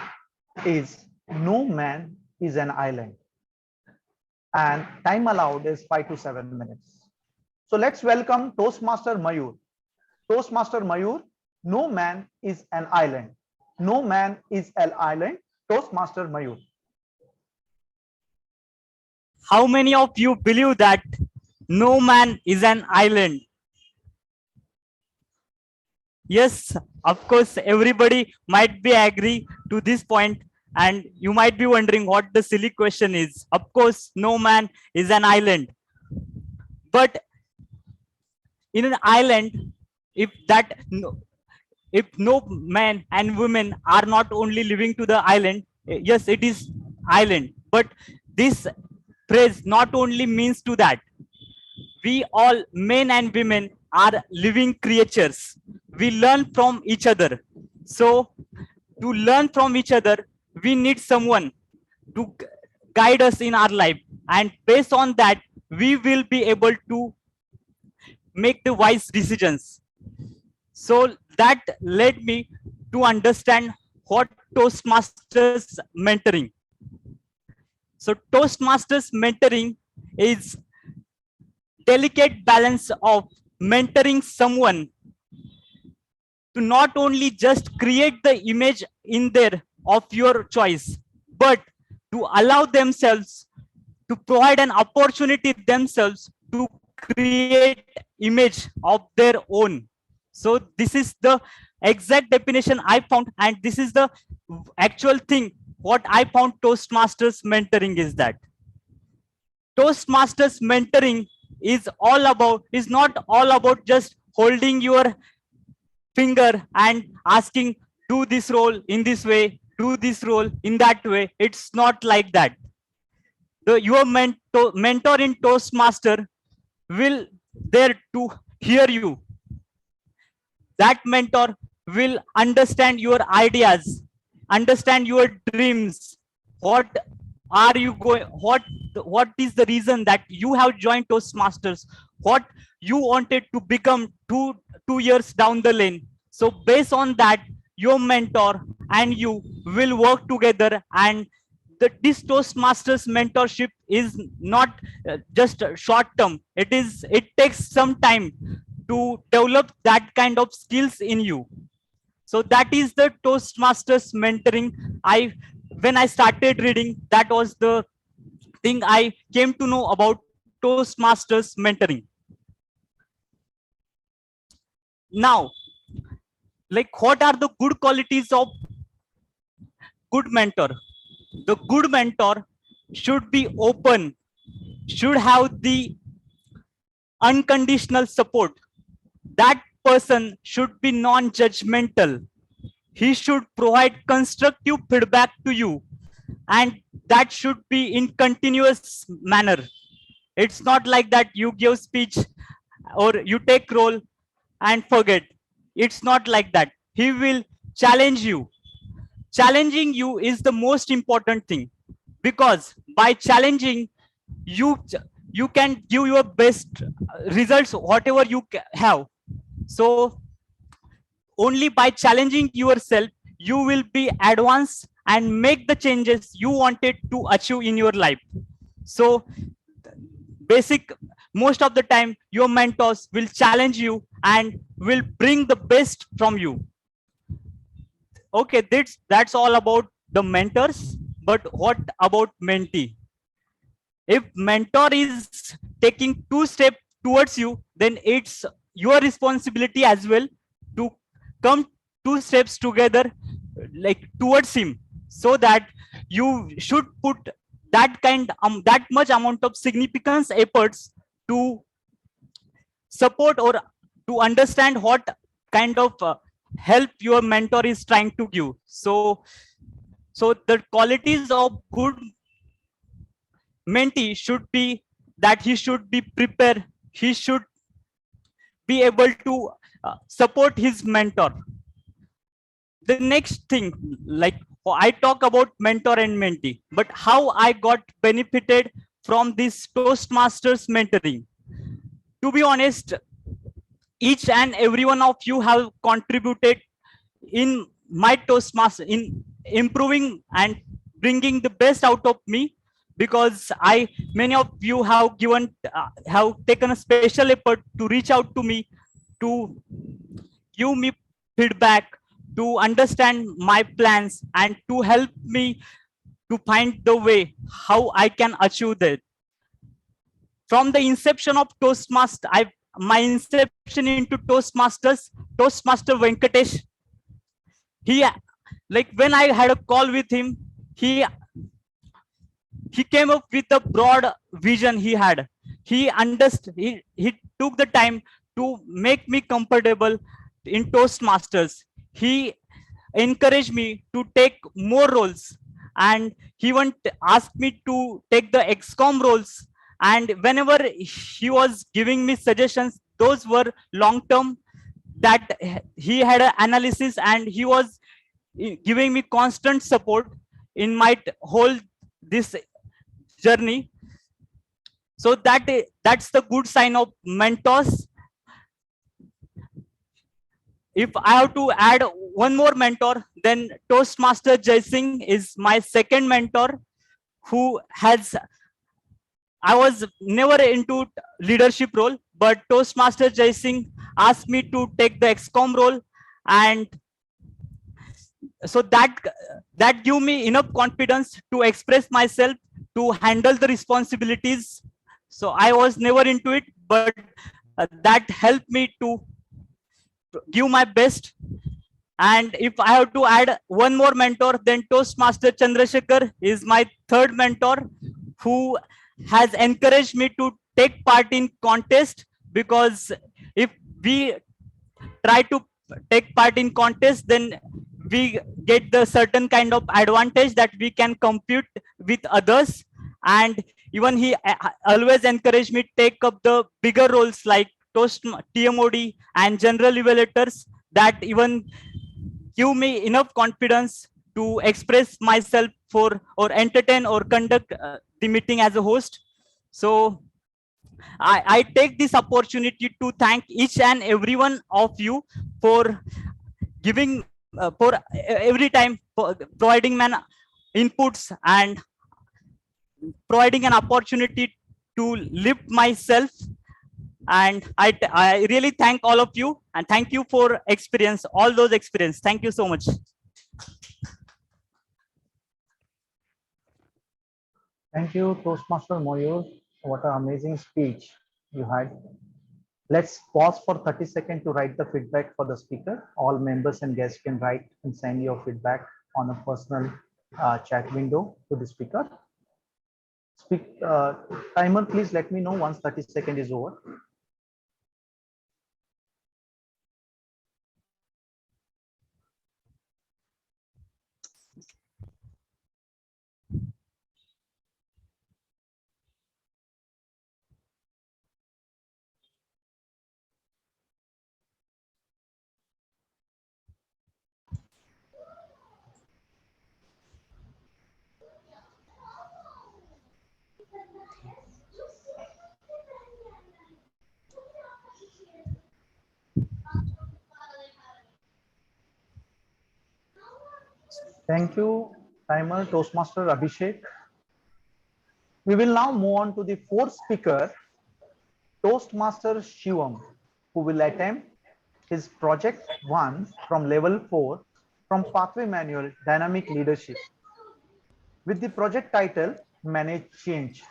S4: is No Man is an Island, and time allowed is 5 to 7 minutes. So let's welcome Toastmaster Mayur. Toastmaster Mayur, no man is an island. No man is an island. Toastmaster Mayur.
S14: How many of you believe that no man is an island? Yes, of course, everybody might be agree to this point, and you might be wondering what the silly question is. Of course, no man is an island. But in an island, if no man and women are not only living to the island, yes, it is island. But this phrase not only means to that. We all, men and women, are living creatures. We learn from each other. So to learn from each other, we need someone to guide us in our life. And based on that, we will be able to make the wise decisions. So that led me to understand what Toastmasters mentoring. So Toastmasters mentoring is delicate balance of mentoring someone to not only just create the image in there of your choice, but to allow themselves to provide an opportunity themselves to create image of their own. So this is the exact definition I found, and this is the actual thing what I found Toastmasters mentoring is that. Toastmasters mentoring is not all about just holding your finger and asking, do this role in this way, do this role in that way. It's not like that. Your mentor in Toastmaster will there to hear you. That mentor will understand your ideas, understand your dreams. What are you going, what is the reason that you have joined Toastmasters, what you wanted to become two years down the lane. So based on that, your mentor and you will work together, and this Toastmasters mentorship is not just short term. It takes some time to develop that kind of skills in you. So that is the Toastmasters mentoring. When I started reading, that was the thing I came to know about Toastmasters mentoring. Now, like, what are the good qualities of good mentor? The good mentor should be open, should have the unconditional support. That person should be non-judgmental. He should provide constructive feedback to you, and that should be in continuous manner. It's not like that you give speech or you take role and forget. It's not like that. He will challenge you. Challenging you is the most important thing, because by challenging you, you can give your best results, whatever you have. So only by challenging yourself, you will be advanced and make the changes you wanted to achieve in your life. So basic, most of the time your mentors will challenge you and will bring the best from you. Okay, that's all about the mentors. But what about mentee? If mentor is taking 2 steps towards you, then it's your responsibility as well to come 2 steps together, like towards him, so that you should put that much amount of significance efforts to support or to understand what kind of help your mentor is trying to give. So the qualities of good mentee should be that he should be prepared, he should be able to support his mentor. The next thing, like, I talk about mentor and mentee, but how I got benefited from this Toastmasters mentoring. To be honest, each and every one of you have contributed in my Toastmaster in improving and bringing the best out of me, because many of you have taken a special effort to reach out to me, to give me feedback, to understand my plans, and to help me to find the way how I can achieve that. From the inception of my inception into Toastmaster Venkatesh, he, like, when I had a call with him, he came up with a broad vision he had. He understood, he took the time to make me comfortable in Toastmasters. He encouraged me to take more roles, and he even asked me to take the XCOM roles. And whenever he was giving me suggestions, those were long term, that he had an analysis, and he was giving me constant support in my whole this journey. So that's the good sign of mentors. If I have to add one more mentor, then Toastmaster Jai Singh is my second mentor, who has, I was never into leadership role, but Toastmaster Jai Singh asked me to take the XCOM role, and so that gave me enough confidence to express myself, to handle the responsibilities. So I was never into it, but that helped me to give my best. And if I have to add one more mentor, then Toastmaster Chandrasekhar is my third mentor, who has encouraged me to take part in contest, because if we try to take part in contest, then we get the certain kind of advantage that we can compete with others. And even he always encouraged me to take up the bigger roles like TMOD and general evaluators, that even give me enough confidence to express myself for or entertain or conduct the meeting as a host. So I take this opportunity to thank each and every one of you for giving for every time for providing inputs and providing an opportunity to lift myself. And I really thank all of you, and thank you for experience, all those experience. Thank you so much.
S4: Thank you, Toastmaster Mayur. What an amazing speech you had. Let's pause for 30 seconds to write the feedback for the speaker. All members and guests can write and send your feedback on a personal chat window to the speaker. Timer, please let me know once 30 seconds is over. Thank you, timer Toastmaster Abhishek. We will now move on to the fourth speaker, Toastmaster Shivam, who will attempt his project 1 from level 4 from Pathway Manual Dynamic Leadership with the project title Manage Change.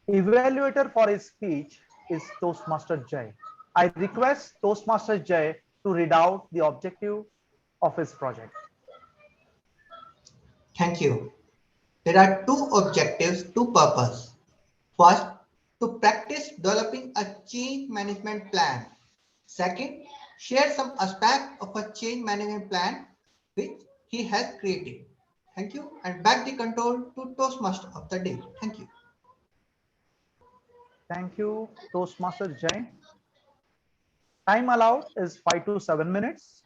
S4: Evaluator for his speech is Toastmaster Jay. I request Toastmaster Jay to read out the objective of his project.
S15: Thank you. There are two objectives, two purposes. First, to practice developing a change management plan. Second, share some aspect of a change management plan which he has created. Thank you, and back the control to Toastmaster of the day. Thank you.
S4: Thank you, Toastmaster Jay. Time allowed is 5 to 7 minutes.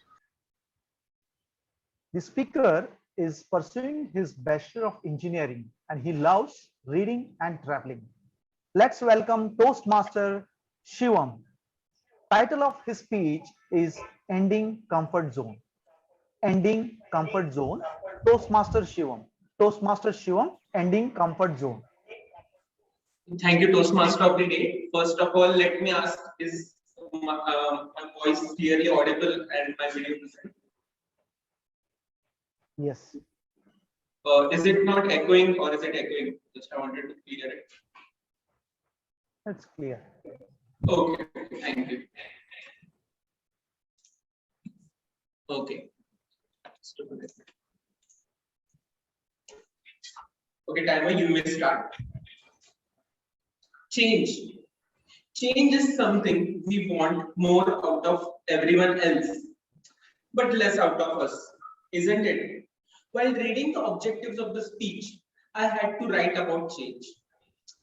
S4: The speaker is pursuing his Bachelor of Engineering and he loves reading and traveling. Let's welcome Toastmaster Shivam. Title of his speech is Ending Comfort Zone. Ending Comfort Zone. Toastmaster Shivam. Toastmaster Shivam, Ending Comfort Zone.
S16: Thank you, Toastmaster of the day. First of all, let me ask, is my voice clearly audible and my video present?
S4: Yes.
S16: Is it not echoing or is it echoing? Just I wanted to clear it.
S4: It's clear.
S16: Okay, thank you. Okay. Okay, timer, you may start. Change. Change is something we want more out of everyone else, but less out of us, isn't it? While reading the objectives of the speech, I had to write about change.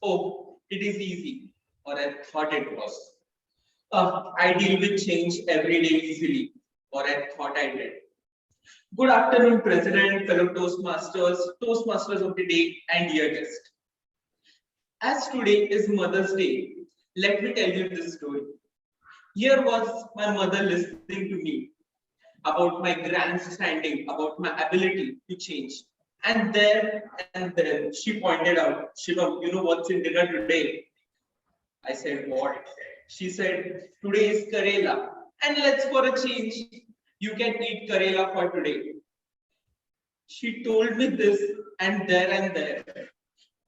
S16: Oh, it is easy, or I thought it was. I deal with change every day easily, or I thought I did. Good afternoon, President, fellow Toastmasters, Toastmasters of the day, and dear guest. As today is Mother's Day, let me tell you this story. Here was my mother listening to me about my grandstanding, about my ability to change. And then she pointed out, Shivam, you know what's in dinner today? I said, what? She said, today is Karela. And let's for a change, you can eat Karela for today. She told me this and there,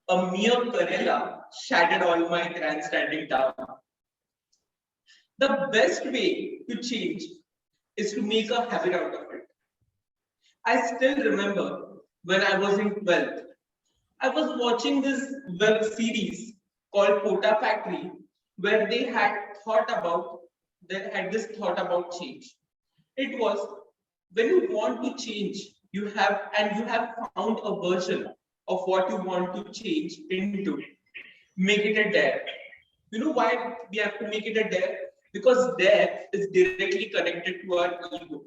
S16: a mere Karela shattered all my grandstanding down. The best way to change is to make a habit out of it. I still remember when I was in 12th, I was watching this web series called Pota Factory, where they had this thought about change. It was when you want to change, you have found a version of what you want to change into. Make it a dare. You know why we have to make it a dare? Because dare is directly connected to our ego.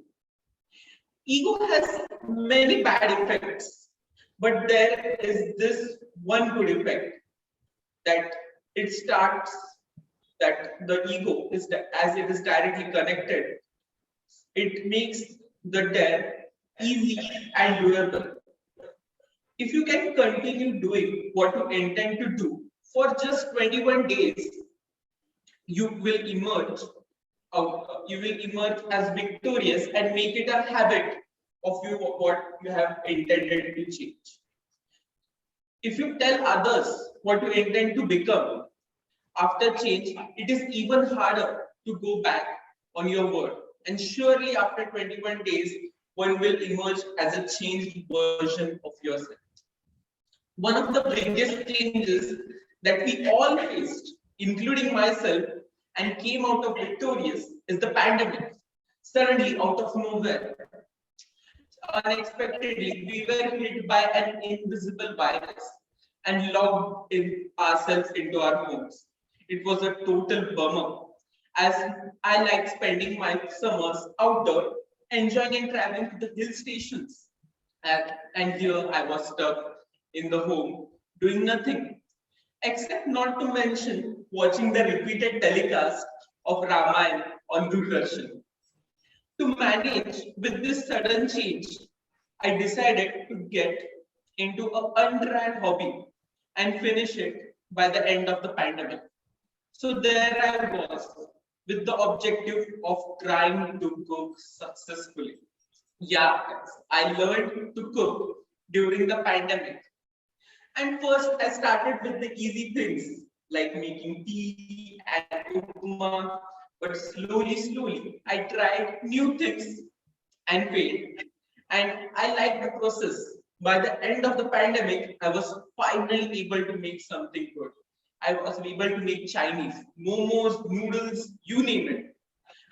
S16: Ego has many bad effects, but there is this one good effect, that it starts, that the ego is, as it is directly connected, it makes the dare easy and doable. If you can continue doing what you intend to do for just 21 days, you will emerge you will emerge as victorious and make it a habit of you what you have intended to change. If you tell others what you intend to become after change, it is even harder to go back on your word. And surely after 21 days, one will emerge as a changed version of yourself. One of the biggest changes that we all faced, including myself, and came out of victorious is the pandemic. Suddenly, out of nowhere, unexpectedly, we were hit by an invisible virus and locked ourselves into our homes. It was a total bummer, as I like spending my summers outdoor, enjoying and traveling to the hill stations. And here I was stuck in the home, doing nothing, except not to mention watching the repeated telecast of Ramayana on Doordarshan. To manage with this sudden change, I decided to get into a untried hobby and finish it by the end of the pandemic. So there I was with the objective of trying to cook successfully. Yeah, I learned to cook during the pandemic. And first I started with the easy things like making tea and upma, but slowly I tried new things and failed. And I liked the process. By the end of the pandemic, I was finally able to make something good. I was able to make Chinese, momos, noodles, you name it.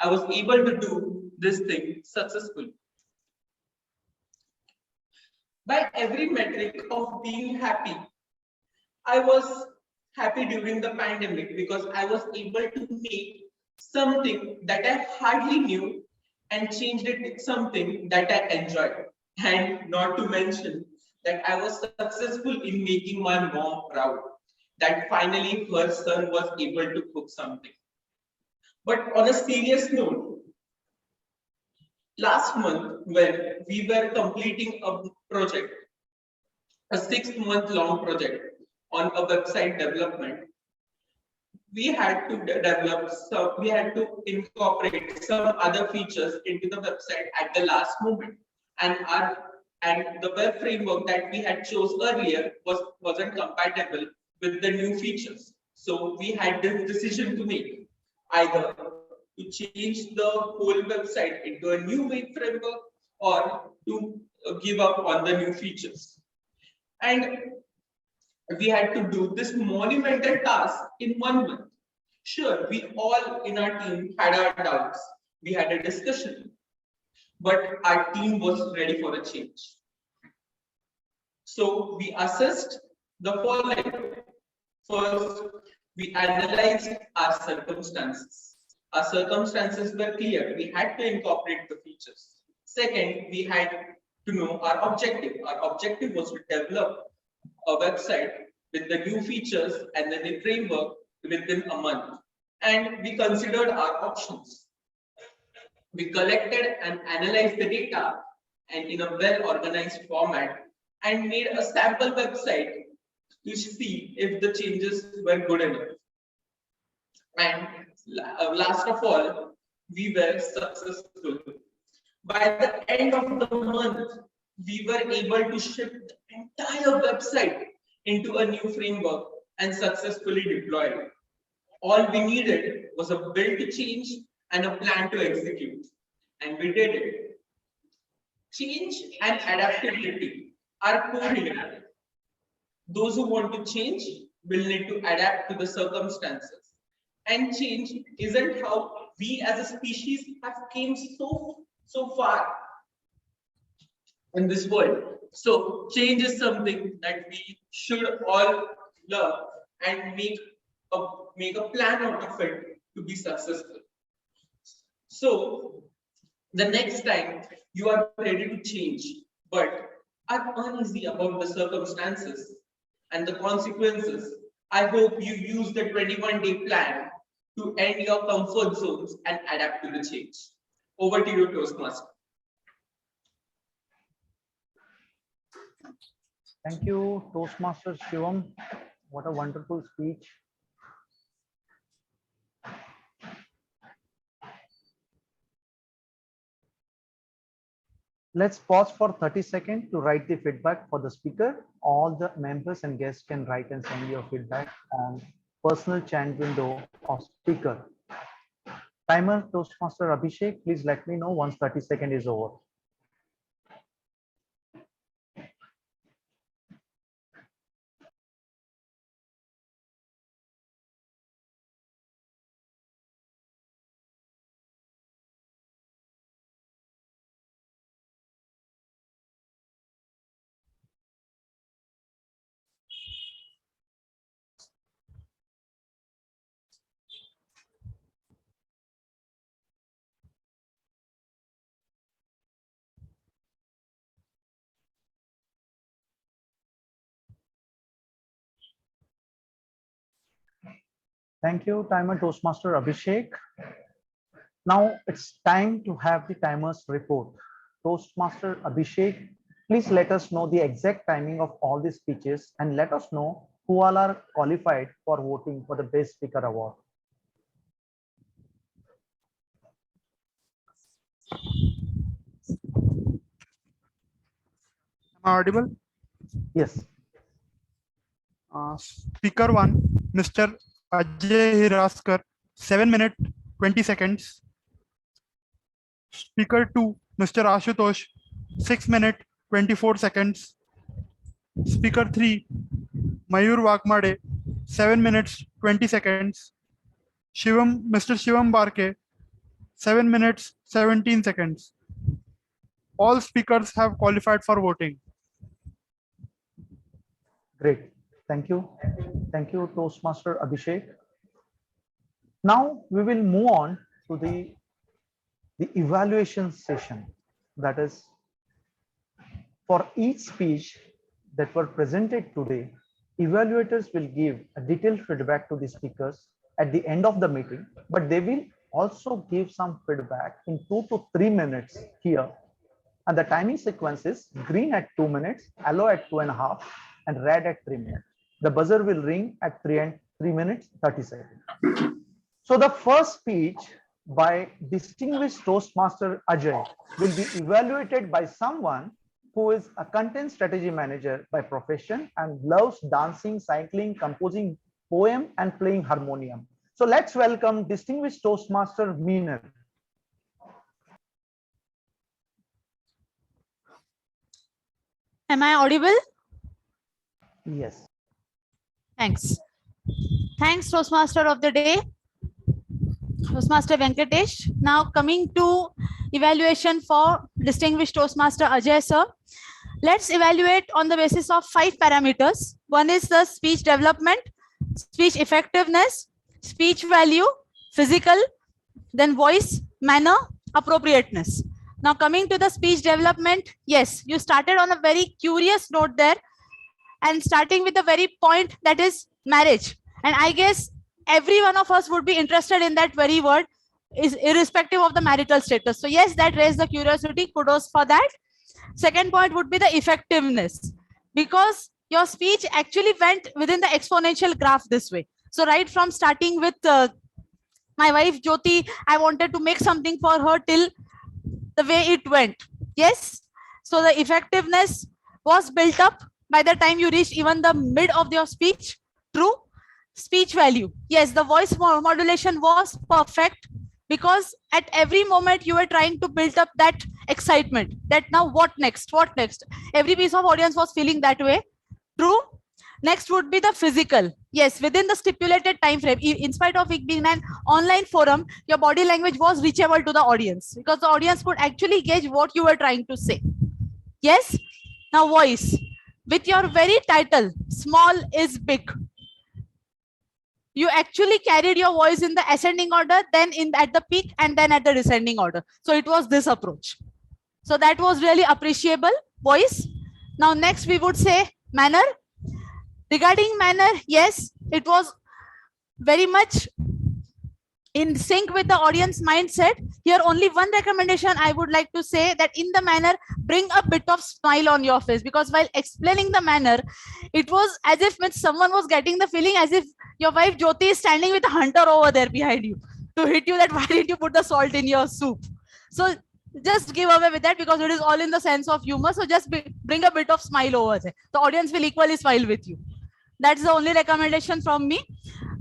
S16: I was able to do this thing successfully. By every metric of being happy, I was happy during the pandemic because I was able to make something that I hardly knew and changed it to something that I enjoyed. And not to mention that I was successful in making my mom proud, that finally her son was able to cook something. But on a serious note, last month when we were completing a project, a 6-month long project on a website development, we had to we had to incorporate some other features into the website at the last moment. And the web framework that we had chose earlier wasn't compatible with the new features. So we had this decision to make, either to change the whole website into a new web framework or to give up on the new features. And we had to do this monumental task in 1 month. Sure, we all in our team had our doubts. We had a discussion, but our team was ready for a change. So we assessed the following. First, we analyzed our circumstances. Our circumstances were clear. We had to incorporate the features. Second, we had to know our objective. Our objective was to develop a website with the new features and the new framework within a month. And we considered our options. We collected and analyzed the data and in a well-organized format and made a sample website to see if the changes were good enough. And last of all, we were successful. By the end of the month, we were able to ship the entire website into a new framework and successfully deploy it. All we needed was a build to change and a plan to execute. And we did it. Change and adaptability are correlated. Those who want to change will need to adapt to the circumstances. And change isn't how we as a species have came so far in this world. So change is something that we should all love and make a plan out of it to be successful. So the next time you are ready to change, but are uneasy about the circumstances and the consequences, I hope you use the 21-day plan to end your comfort zones and adapt to the change. Over to you, Toastmaster.
S4: Thank you, Toastmasters Shivam. What a wonderful speech. Let's pause for 30 seconds to write the feedback for the speaker. All the members and guests can write and send your feedback on personal chat window of speaker. Timer Toastmaster Abhishek, please let me know once 30 seconds is over. Thank you, Timer Toastmaster Abhishek. Now it's time to have the timers report. Toastmaster Abhishek, please let us know the exact timing of all the speeches and let us know who all are qualified for voting for the Best Speaker Award.
S9: Am I audible?
S4: Yes.
S9: Speaker 1, Mr. Ajay Hiraskar, 7 minutes, 20 seconds. Speaker 2, Mr. Ashutosh, 6 minutes, 24 seconds. Speaker 3, Mayur Vakmade, 7 minutes, 20 seconds. Mr. Shivam Barke, 7 minutes, 17 seconds. All speakers have qualified for voting.
S4: Great. Thank you. Thank you, Toastmaster Abhishek. Now we will move on to the evaluation session. That is, for each speech that were presented today, evaluators will give a detailed feedback to the speakers at the end of the meeting, but they will also give some feedback in 2 to 3 minutes here. And the timing sequence is green at 2 minutes, yellow at 2.5, and red at 3 minutes. The buzzer will ring at 3 minutes, 30 seconds. So the first speech by distinguished Toastmaster Ajay will be evaluated by someone who is a content strategy manager by profession and loves dancing, cycling, composing poem, and playing harmonium. So let's welcome distinguished Toastmaster Meener.
S6: Am I audible?
S4: Yes.
S6: Thanks. Thanks, Toastmaster of the day, Toastmaster Venkatesh. Now coming to evaluation for distinguished Toastmaster Ajay sir. Let's evaluate on the basis of 5 parameters. One is the speech development, speech effectiveness, speech value, physical, then voice, manner, appropriateness. Now coming to the speech development, yes, you started on a very curious note there and starting with the very point, that is marriage. And I guess every one of us would be interested in that very word, is irrespective of the marital status. So yes, that raised the curiosity, kudos for that. Second point would be the effectiveness, because your speech actually went within the exponential graph this way. So right from starting with my wife Jyoti, I wanted to make something for her till the way it went. Yes. So the effectiveness was built up by the time you reached even the mid of your speech. True. Speech value. Yes, the voice modulation was perfect, because at every moment you were trying to build up that excitement that now what next? What next? Every piece of audience was feeling that way. True. Next would be the physical. Yes, within the stipulated time frame, in spite of it being an online forum, your body language was reachable to the audience, because the audience could actually gauge what you were trying to say. Yes. Now voice. With your very title, small is big, you actually carried your voice in the ascending order, then at the peak, and then at the descending order. So it was this approach. So that was really appreciable. Voice. Now next we would say manner. Regarding manner, yes, it was very much in sync with the audience mindset. Here only one recommendation I would like to say, that in the manner, bring a bit of smile on your face, because while explaining the manner, it was as if someone was getting the feeling as if your wife Jyoti is standing with a hunter over there behind you to hit you that why did you put the salt in your soup. So just give away with that because it is all in the sense of humor. So just bring a bit of smile over there. The audience will equally smile with you. That's the only recommendation from me.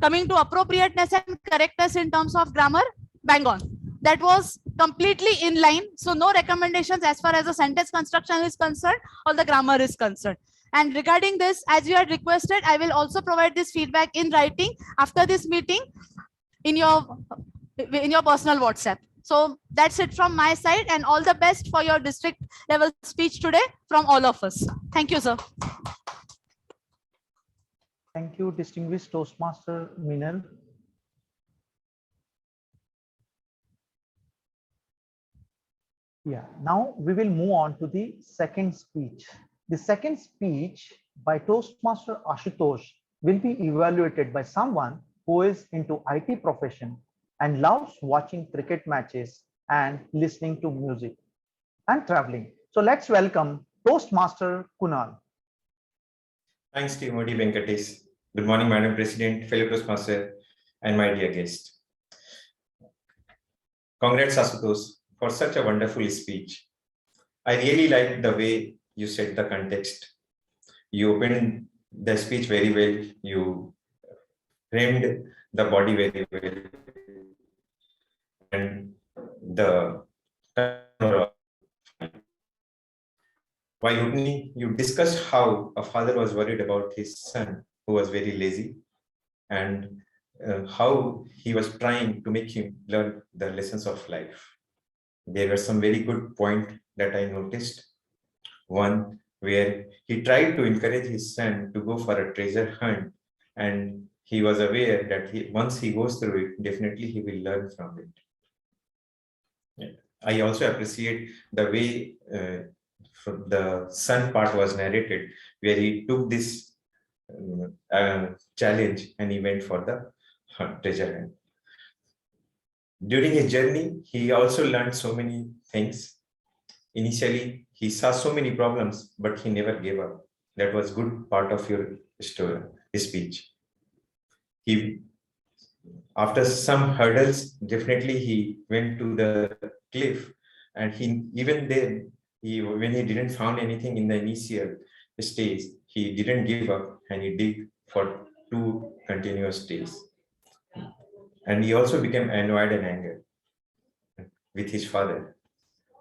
S6: Coming to appropriateness and correctness in terms of grammar, bang on. That was completely in line. So no recommendations as far as the sentence construction is concerned or the grammar is concerned. And regarding this, as you had requested, I will also provide this feedback in writing after this meeting in your personal WhatsApp. So that's it from my side, and all the best for your district level speech today from all of us. Thank you, sir.
S4: Thank you, distinguished Toastmaster Minal. Yeah, now we will move on to the second speech. The second speech by Toastmaster Ashutosh will be evaluated by someone who is into IT profession and loves watching cricket matches and listening to music and traveling. So let's welcome Toastmaster Kunal.
S11: Thanks, TM Ajay, Venkatesh. Good morning, Madam President, fellow Toastmaster, and my dear guest. Congrats, Ashutosh, for such a wonderful speech. I really like the way you set the context. You opened the speech very well. You framed the body very well. And the while opening, you discussed how a father was worried about his son who was very lazy, and how he was trying to make him learn the lessons of life. There were some very good points that I noticed. One where he tried to encourage his son to go for a treasure hunt, and he was aware that once he goes through it, definitely he will learn from it. Yeah. I also appreciate the way the son part was narrated, where he took this challenge and he went for the treasure hunt. During his journey, he also learned so many things. Initially, he saw so many problems, but he never gave up. That was good part of your story, speech. After some hurdles, definitely he went to the cliff, and when he didn't found anything in the initial stage, he didn't give up, and he did for 2 continuous days. And he also became annoyed and angry with his father.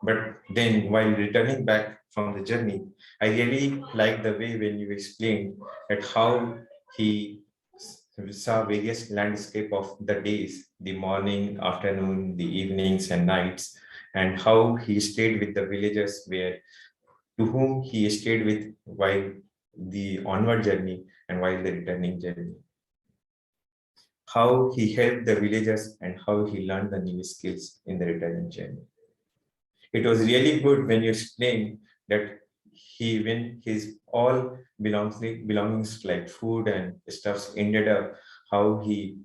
S11: But then while returning back from the journey, I really like the way when you explained that how he saw various landscape of the days, the morning, afternoon, the evenings and nights, and how he stayed with the villagers to whom he stayed with while the onward journey and while the returning journey. How he helped the villagers and how he learned the new skills in the returning journey. It was really good when you explained that when his all belongings like food and stuffs ended up, how he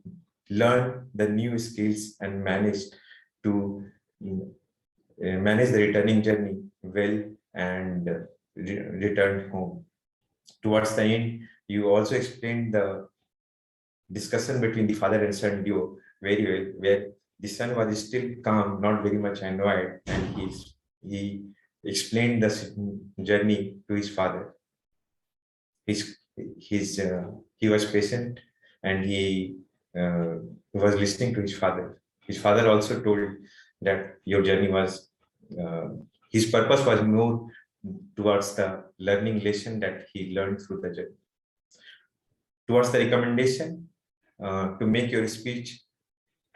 S11: learned the new skills and managed to manage the returning journey well and returned home. Towards the end, you also explained the discussion between the father and son duo very well, where the son was still calm, not very much annoyed, and he explained the journey to his father. He was patient, and he was listening to his father. His father also told that your journey was, his purpose was more towards the learning lesson that he learned through the journey. Towards the recommendation to make your speech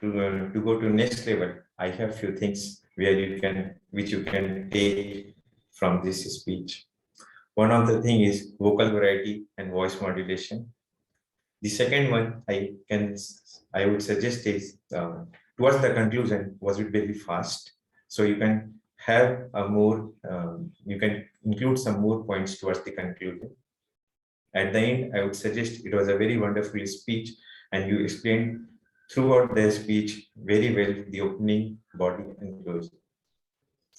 S11: to go to next level, I have few things which you can take from this speech. One of the thing is vocal variety and voice modulation. The second one I would suggest is towards the conclusion was it very fast, so you can have a more you can include some more points towards the conclusion. At the end, I would suggest it was a very wonderful speech, and you explained throughout the speech very well the opening, body, and closing.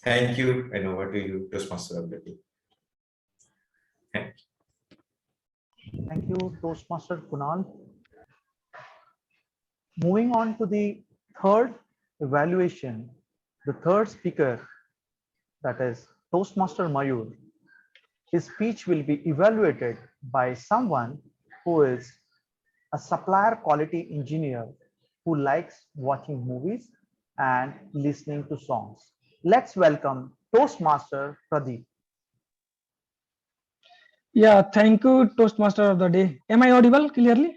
S11: Thank you, and over to you, Toastmaster of the day. Thank you.
S4: Thank you, Toastmaster Kunal. Moving on to the third evaluation, the third speaker that is Toastmaster Mayur. His speech will be evaluated by someone who is a supplier quality engineer who likes watching movies and listening to songs. Let's welcome Toastmaster Pradeep.
S13: Yeah, thank you, Toastmaster of the day. Am I audible clearly?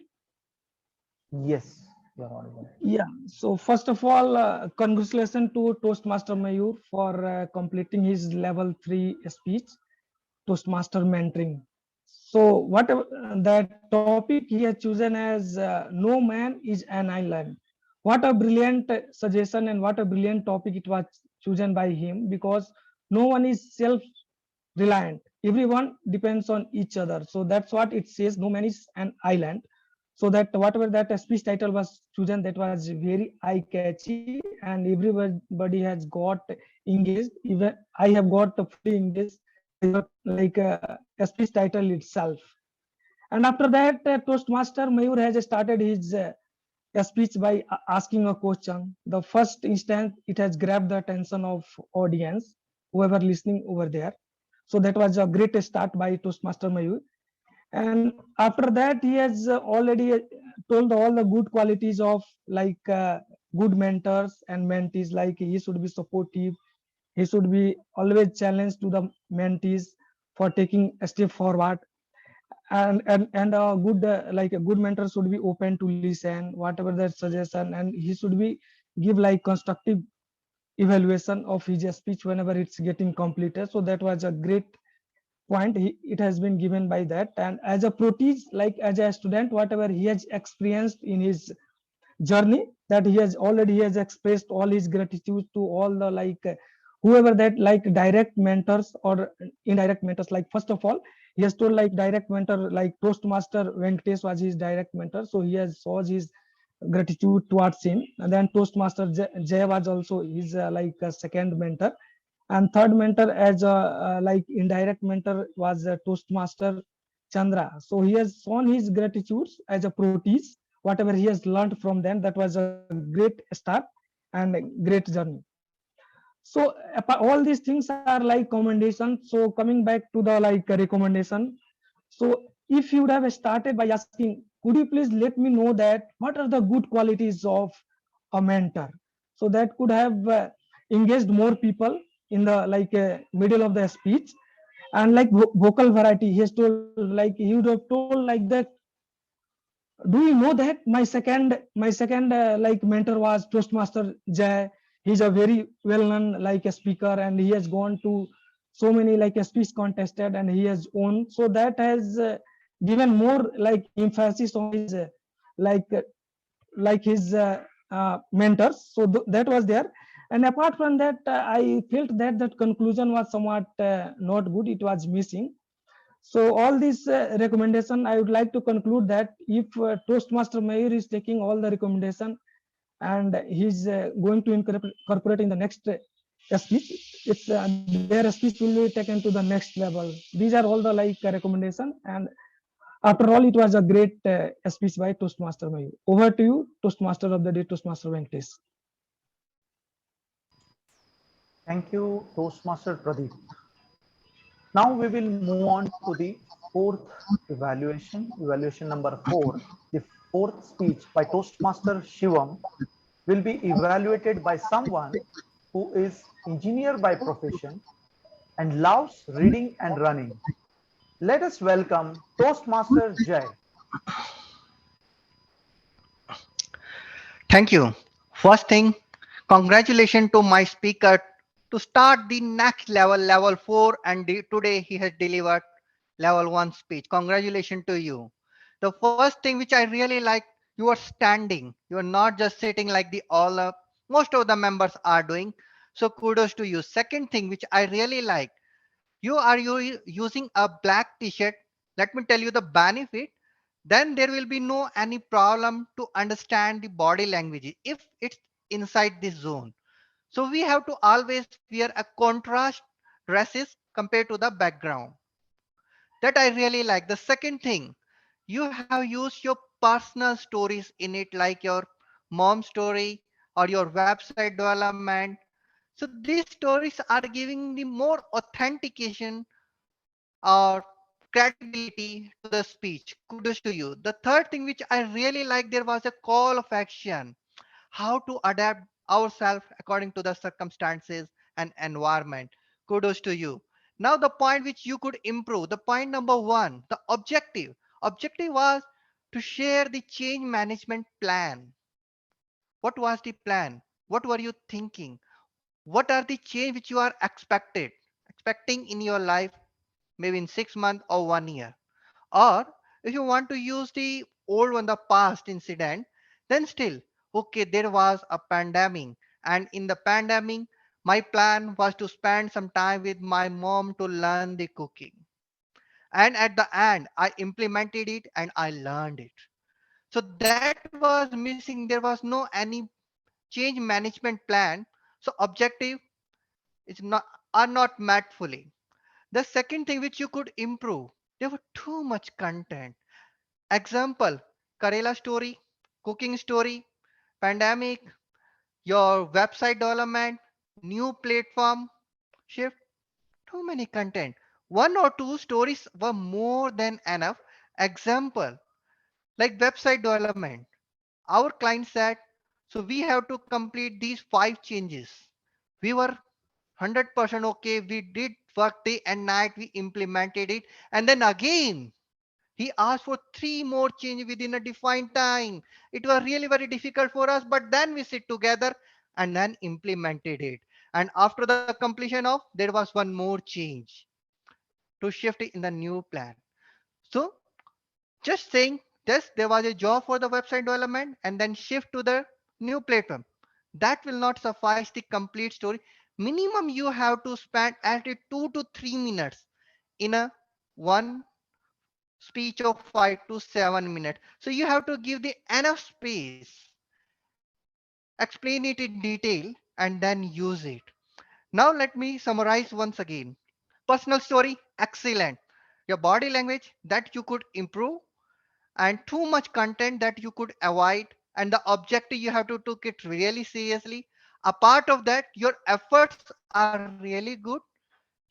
S4: Yes, you're audible.
S13: Yeah. So first of all, congratulations to Toastmaster Mayur for completing his level 3 speech, Toastmaster mentoring. So whatever that topic he has chosen as no man is an island. What a brilliant suggestion and what a brilliant topic it was chosen by him, because no one is self reliant, everyone depends on each other. So that's what it says, no man is an island. So that whatever that speech title was chosen, that was very eye catchy and everybody has got engaged. Even I have got fully engaged by the speech title itself. And after that, Toastmaster Mayur has started his speech by asking a question. The first instance, it has grabbed the attention of audience, whoever listening over there. So that was a great start by Toastmaster Mayur. And after that, he has already told all the good qualities of good mentors and mentees. Like he should be supportive, he should be always challenged to the mentees for taking a step forward, and a good a good mentor should be open to listen whatever their suggestion, and he should be give constructive evaluation of his speech whenever it's getting completed. So that was a great point. It has been given by that. And as a protege, as a student, whatever he has experienced in his journey, that he has expressed all his gratitude to all the whoever that direct mentors or indirect mentors. Like first of all, he has told direct mentor, like Toastmaster Venkatesh was his direct mentor, so he has shows his gratitude towards him. And then Toastmaster Jay was also his a second mentor. And third mentor as a indirect mentor was Toastmaster Chandra. So he has shown his gratitude as a protege, whatever he has learned from them. That was a great start and great journey. So all these things are commendations. So coming back to the recommendation. So if you would have started by asking, could you please let me know that what are the good qualities of a mentor? So that could have engaged more people in the middle of the speech. And vocal variety, he has told he would have told that, do you know that my second mentor was Toastmaster Jay. He's a very well-known a speaker, and he has gone to so many a speech contested, and he has won. So that has given more emphasis on his like uh, his mentors. So that was there. And apart from that, I felt that that conclusion was somewhat not good. It was missing. So all these recommendation, I would like to conclude that if Toastmaster Mayor is taking all the recommendation and he's going to incorporate in the next speech, their speech will be taken to the next level. These are all the recommendation. And after all, it was a great speech by Toastmaster Mayor. Over to you, Toastmaster of the day, Toastmaster Venkatesh.
S4: Thank you, Toastmaster Pradeep. Now we will move on to the fourth evaluation number 4. The fourth speech by Toastmaster Shivam will be evaluated by someone who is engineer by profession and loves reading and running. Let us welcome Toastmaster Jay.
S15: Thank you. First thing, congratulations to my speaker to start the next level, level 4, and today he has delivered level 1 speech. Congratulations to you. The first thing which I really like, you are standing. You are not just sitting like the all most of the members are doing. So kudos to you. Second thing which I really like, you using a black t-shirt. Let me tell you the benefit. Then there will be no any problem to understand the body language if it's inside this zone. So we have to always wear a contrast dresses compared to the background. That I really like. The second thing, you have used your personal stories in it, like your mom story or your website development.
S17: So these stories are giving the more authentication or credibility to the speech. Kudos to you. The third thing which I really like, there was a call of action, how to adapt ourselves according to the circumstances and environment. Kudos to you. Now the point which you could improve, the point number one, the objective. Objective was to share the change management plan. What was the plan? What were you thinking? What are the change which you are expecting in your life, maybe in 6 months or 1 year? Or if you want to use the old one, the past incident, then still, okay, there was a pandemic. And in the pandemic, my plan was to spend some time with my mom to learn the cooking. And at the end, I implemented it and I learned it. So that was missing. There was no any change management plan. So objective is not are not met fully. The second thing which you could improve, there were too much content. Example, Karela story, cooking story, pandemic, your website development, new platform shift, too many content. One or two stories were more than enough. Example, like website development. Our client said, so we have to complete these 5 changes. We were 100% okay. We did work day and night. We implemented it. And then again, he asked for 3 more changes within a defined time. It was really very difficult for us, but then we sit together and then implemented it. And after the completion of, there was one more change to shift it in the new plan. So just saying this, there was a job for the website development and then shift to the new platform. That will not suffice the complete story. Minimum you have to spend at least 2 to 3 minutes in a one speech of 5 to 7 minutes. So you have to give the enough space, explain it in detail, and then use it. Now let me summarize once again. Personal story, excellent. Your body language that you could improve, and too much content that you could avoid, and the objective you have to take it really seriously. A part of that, your efforts are really good.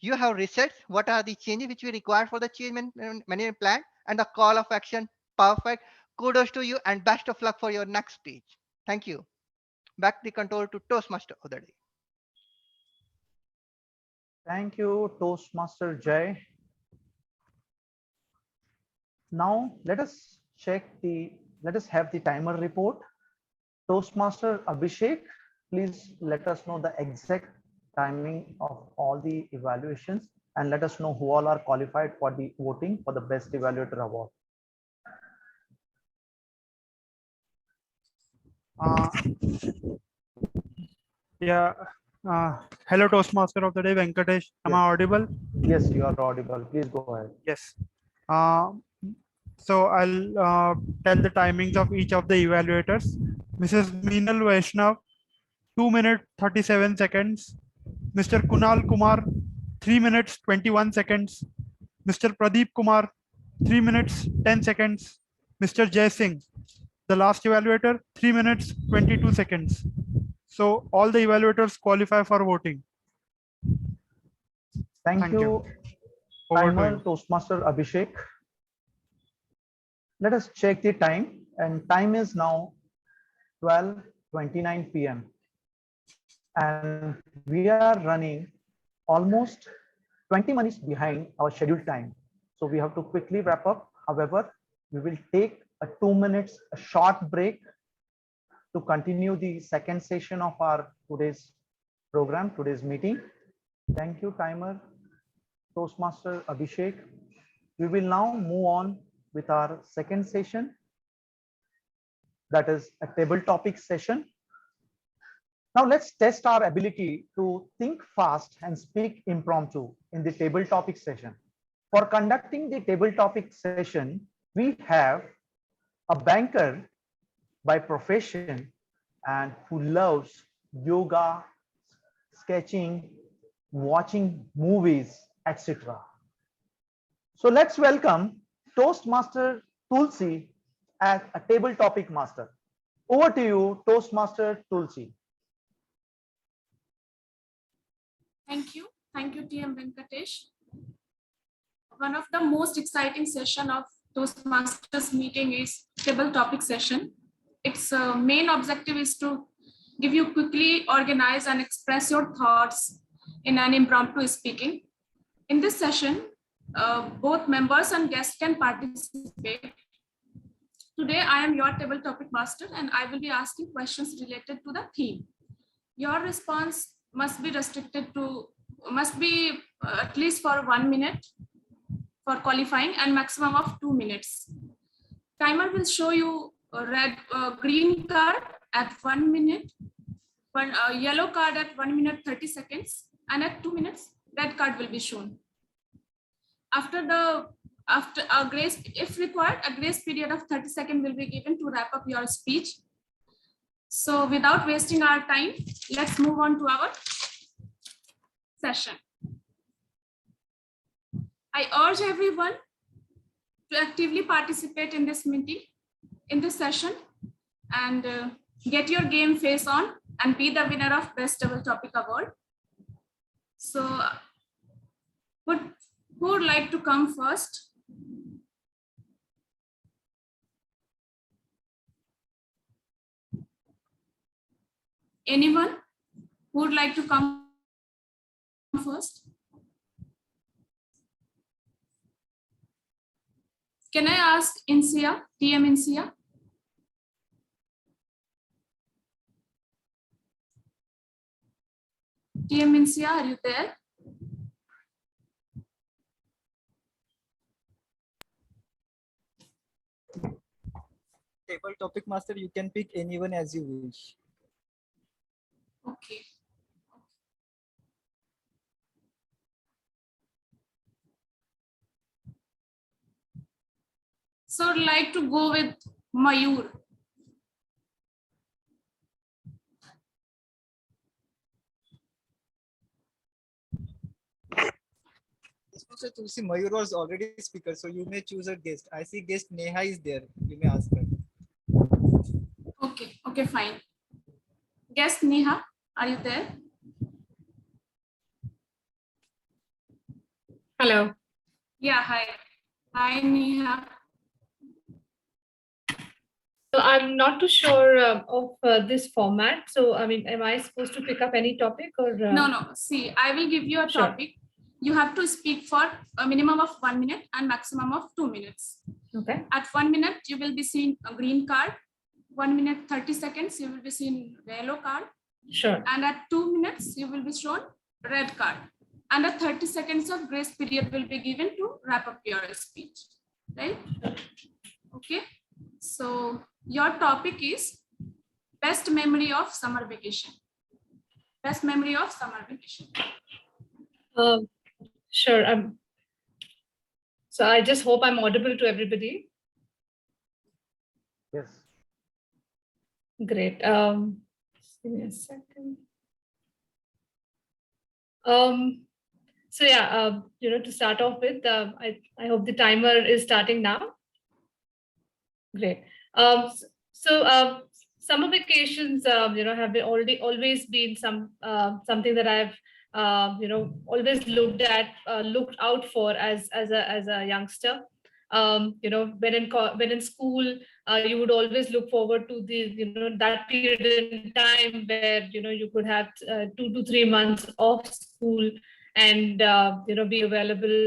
S17: You have researched what are the changes which we require for the change management plan, and the call of action, perfect. Kudos to you and best of luck for your next speech. Thank you. Back the control to Toastmaster of the day.
S4: Thank you, Toastmaster Jay. Now let us have the timer report. Toastmaster Abhishek, please let us know the exact timing of all the evaluations and let us know who all are qualified for the voting for the best evaluator award.
S9: Hello, Toastmaster of the day, Venkatesh. Am I audible?
S4: Yes, you are audible. Please go ahead.
S9: Yes. So I'll tell the timings of each of the evaluators. Mrs. Meenal Vaishnav, 2 minutes 37 seconds. Mr. Kunal Kumar, 3 minutes 21 seconds. Mr. Pradeep Kumar, 3 minutes 10 seconds. Mr. Jay Singh, the last evaluator, 3 minutes 22 seconds. So all the evaluators qualify for voting.
S4: Thank you. Timer Toastmaster Abhishek. Let us check the time, and time is now 12:29 p.m. and we are running almost 20 minutes behind our scheduled time. So we have to quickly wrap up. However, we will take a 2 minutes, a short break to continue the second session of our today's program, today's meeting. Thank you, timer Toastmaster Abhishek. We will now move on with our second session, that is a table topic session. Now let's test our ability to think fast and speak impromptu in the table topic session. For conducting the table topic session, we have a banker by profession and who loves yoga, sketching, watching movies, etc. So let's welcome Toastmaster Tulsi as a table topic master. Over to you, Toastmaster Tulsi.
S18: Thank you. Thank you, TM Venkatesh. One of the most exciting session of Toastmasters meeting is table topic session. Its main objective is to give you quickly organize and express your thoughts in an impromptu speaking. In this session, both members and guests can participate. Today, I am your table topic master and I will be asking questions related to the theme. Your response must be at least for 1 minute for qualifying and maximum of 2 minutes. Timer will show you a green card at 1 minute, yellow card at 1 minute 30 seconds, and at 2 minutes, red card will be shown. After a grace, if required, a grace period of 30 seconds will be given to wrap up your speech. So without wasting our time, let's move on to our session. I urge everyone to actively participate in this meeting, in this session, and get your game face on and be the winner of Best Table Topic Award. So, who would like to come first? Anyone who would like to come first? Can I ask Insia, TM Insia? TM Insia, are you there?
S7: Table topic master, you can pick anyone as you wish.
S18: Okay. So I'd like to go with Mayur.
S7: To see, Mayur was already speaker, so you may choose a guest. I see guest Neha is there. You may ask her.
S18: Okay, fine. Guest Neha, are you there?
S5: Hello.
S18: Yeah, hi. Hi, Neha.
S5: So I'm not too sure of this format. So, I mean, am I supposed to pick up any topic or?
S18: No. See, I will give you a topic. You have to speak for a minimum of 1 minute and maximum of 2 minutes.
S5: Okay.
S18: At 1 minute, you will be seeing a green card. 1 minute, 30 seconds, you will be seeing yellow card.
S5: Sure.
S18: And at 2 minutes, you will be shown red card. And a 30 seconds of grace period will be given to wrap up your speech, right? Okay. So your topic is best memory of summer vacation. Best memory of summer vacation.
S5: Sure. So I just hope I'm audible to everybody.
S4: Yes.
S5: Great. Give me a second. So yeah, to start off with, I hope the timer is starting now. Great. Summer vacations, have been always been something that I've always looked out for as a youngster. When in school, you would always look forward to that period in time where you could have 2 to 3 months off school and be available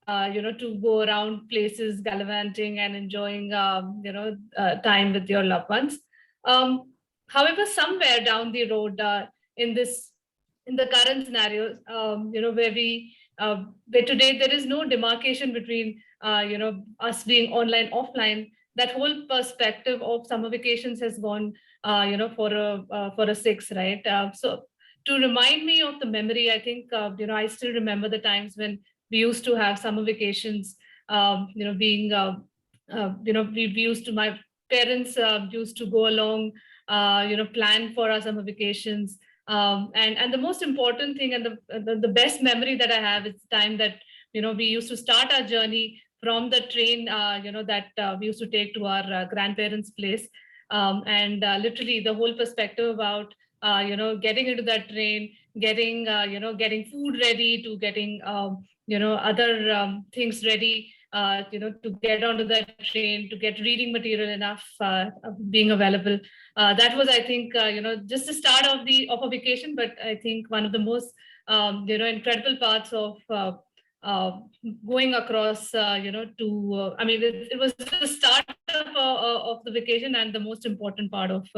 S5: to go around places gallivanting and enjoying time with your loved ones. However, somewhere down the road in the current scenario, where today there is no demarcation between us being online, offline. That whole perspective of summer vacations has gone for a 6, right? So to remind me of the memory, I think I still remember the times when we used to have summer vacations. We used to, my parents used to go along, plan for our summer vacations. And the most important thing and the best memory that I have is the time that we used to start our journey from the train that we used to take to our grandparents' place, and literally the whole perspective about getting into that train, getting getting food ready, to getting other things ready, to get onto that train, to get reading material enough being available. That was, I think, just the start of a vacation, but I think one of the most incredible parts of uh, going across, to I mean, it was the start of the vacation, and the most important part of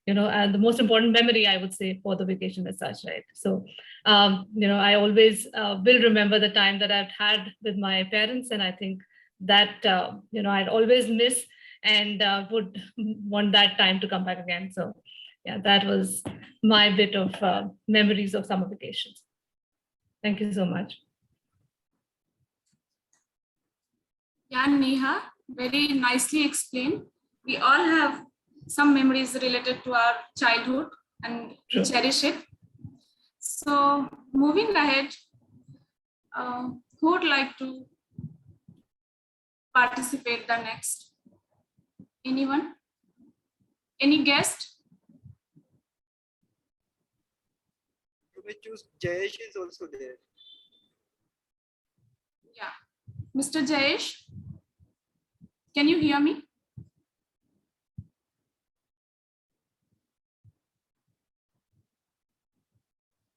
S5: and the most important memory, I would say, for the vacation as such, right? So I always will remember the time that I've had with my parents, and I think that I'd always miss and would want that time to come back again. So yeah, that was my bit of memories of summer vacations. Thank you so much.
S18: Yeah, Neha, very nicely explained. We all have some memories related to our childhood and we cherish it. So moving ahead, who would like to participate the next? Anyone? Any guest?
S7: You may choose. Jayesh is also there.
S18: Yeah. Mr. Jayesh, can you hear me?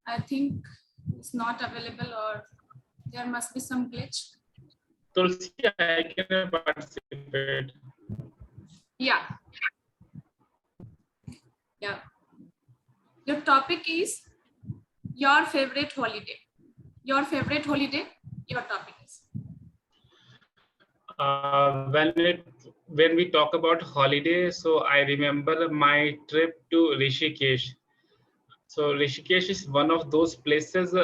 S18: I think it's not available, or there must be some glitch.
S12: Tulsi, I can participate.
S18: Yeah. Yeah. Your topic is your favorite holiday. Your favorite holiday, your topic is.
S12: When we talk about holiday, so I remember my trip to Rishikesh. So Rishikesh is one of those places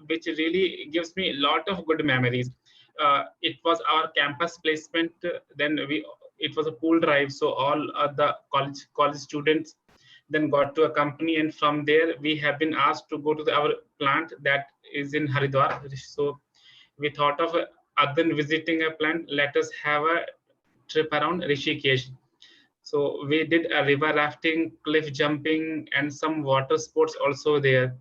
S12: which really gives me a lot of good memories. It was our campus placement. Then it was a pool drive, so all the college students then got to a company, and from there we have been asked to go to our plant that is in Haridwar. So we thought of other than visiting a plant, let us have a trip around Rishikesh. So we did a river rafting, cliff jumping, and some water sports also there.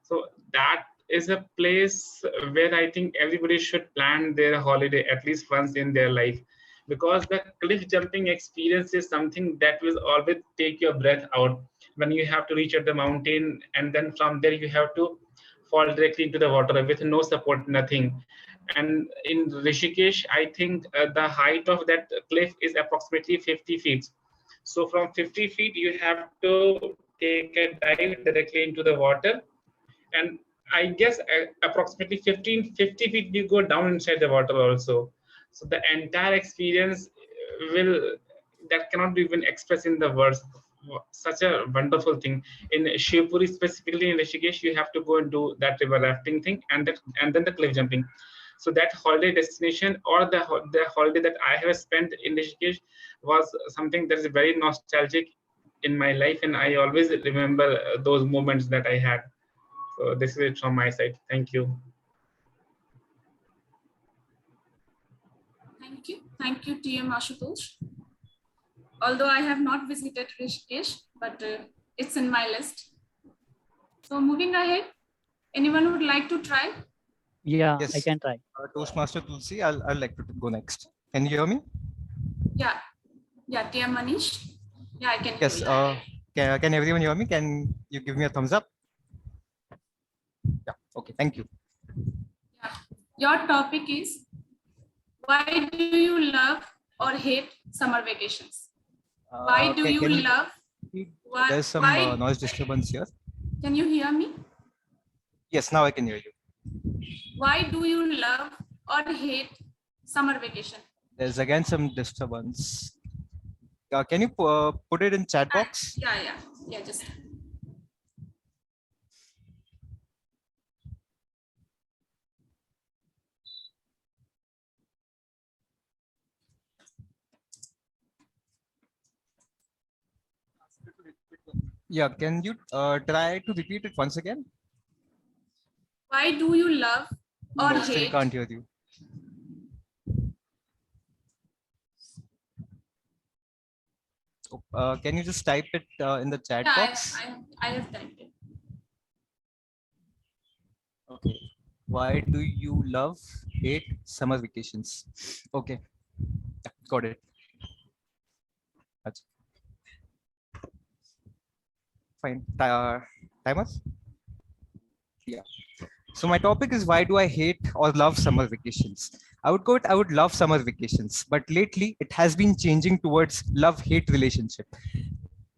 S12: So that is a place where I think everybody should plan their holiday at least once in their life, because the cliff jumping experience is something that will always take your breath out when you have to reach at the mountain, and then from there you have to fall directly into the water with no support, nothing. And in Rishikesh, I think the height of that cliff is approximately 50 feet. So from 50 feet, you have to take a dive directly into the water. And I guess approximately 50 feet, you go down inside the water also. So the entire experience that cannot be even expressed in the words. Such a wonderful thing. In Shivpuri, specifically in Rishikesh, you have to go and do that river rafting thing, and then the cliff jumping. So that holiday destination, or the holiday that I have spent in Rishikesh, was something that is very nostalgic in my life, and I always remember those moments that I had. So this is it from my side. Thank you.
S18: Thank you, TM Ashutosh. Although I have not visited Rishikesh, but it's in my list. So moving ahead, anyone would like to try?
S3: Yeah,
S7: Yes.
S3: I can try.
S7: Toastmaster Tulsi, I'll like to go next. Can you hear me?
S18: Yeah, TM Manish. Yeah, I can
S7: Yes.
S18: hear you.
S7: Can everyone hear me? Can you give me a thumbs up? Yeah. Okay. Thank you.
S18: Yeah. Your topic is, why do you love or hate summer vacations? Why do you love?
S7: There's some noise disturbance here.
S18: Can you hear me?
S7: Yes, now I can hear you.
S18: Why do you love or hate summer vacation?
S7: There's again some disturbance. Can you put it in chat box?
S18: Yeah, just.
S7: Yeah, can you try to repeat it once again?
S18: Why do you love or
S7: No,
S18: hate?
S7: still can't hear you. Can you just type it in the chat box?
S18: I have typed it.
S19: Okay. Why do you love, hate summer vacations? Okay. Yeah, got it. That's fine. Timers? Yeah. So my topic is, why do I hate or love summer vacations? I would love summer vacations, but lately it has been changing towards love-hate relationship.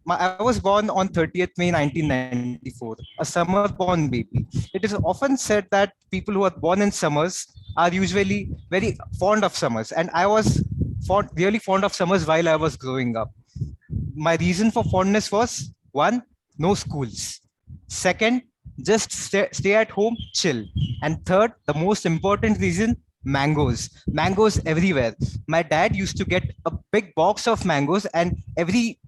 S19: I was born on 30th May 1994, a summer-born baby. It is often said that people who are born in summers are usually very fond of summers, and I was really fond of summers while I was growing up. My reason for fondness was: one, no schools; second, just stay at home, chill; and third, the most important reason, mangoes everywhere. My dad used to get a big box of mangoes, and every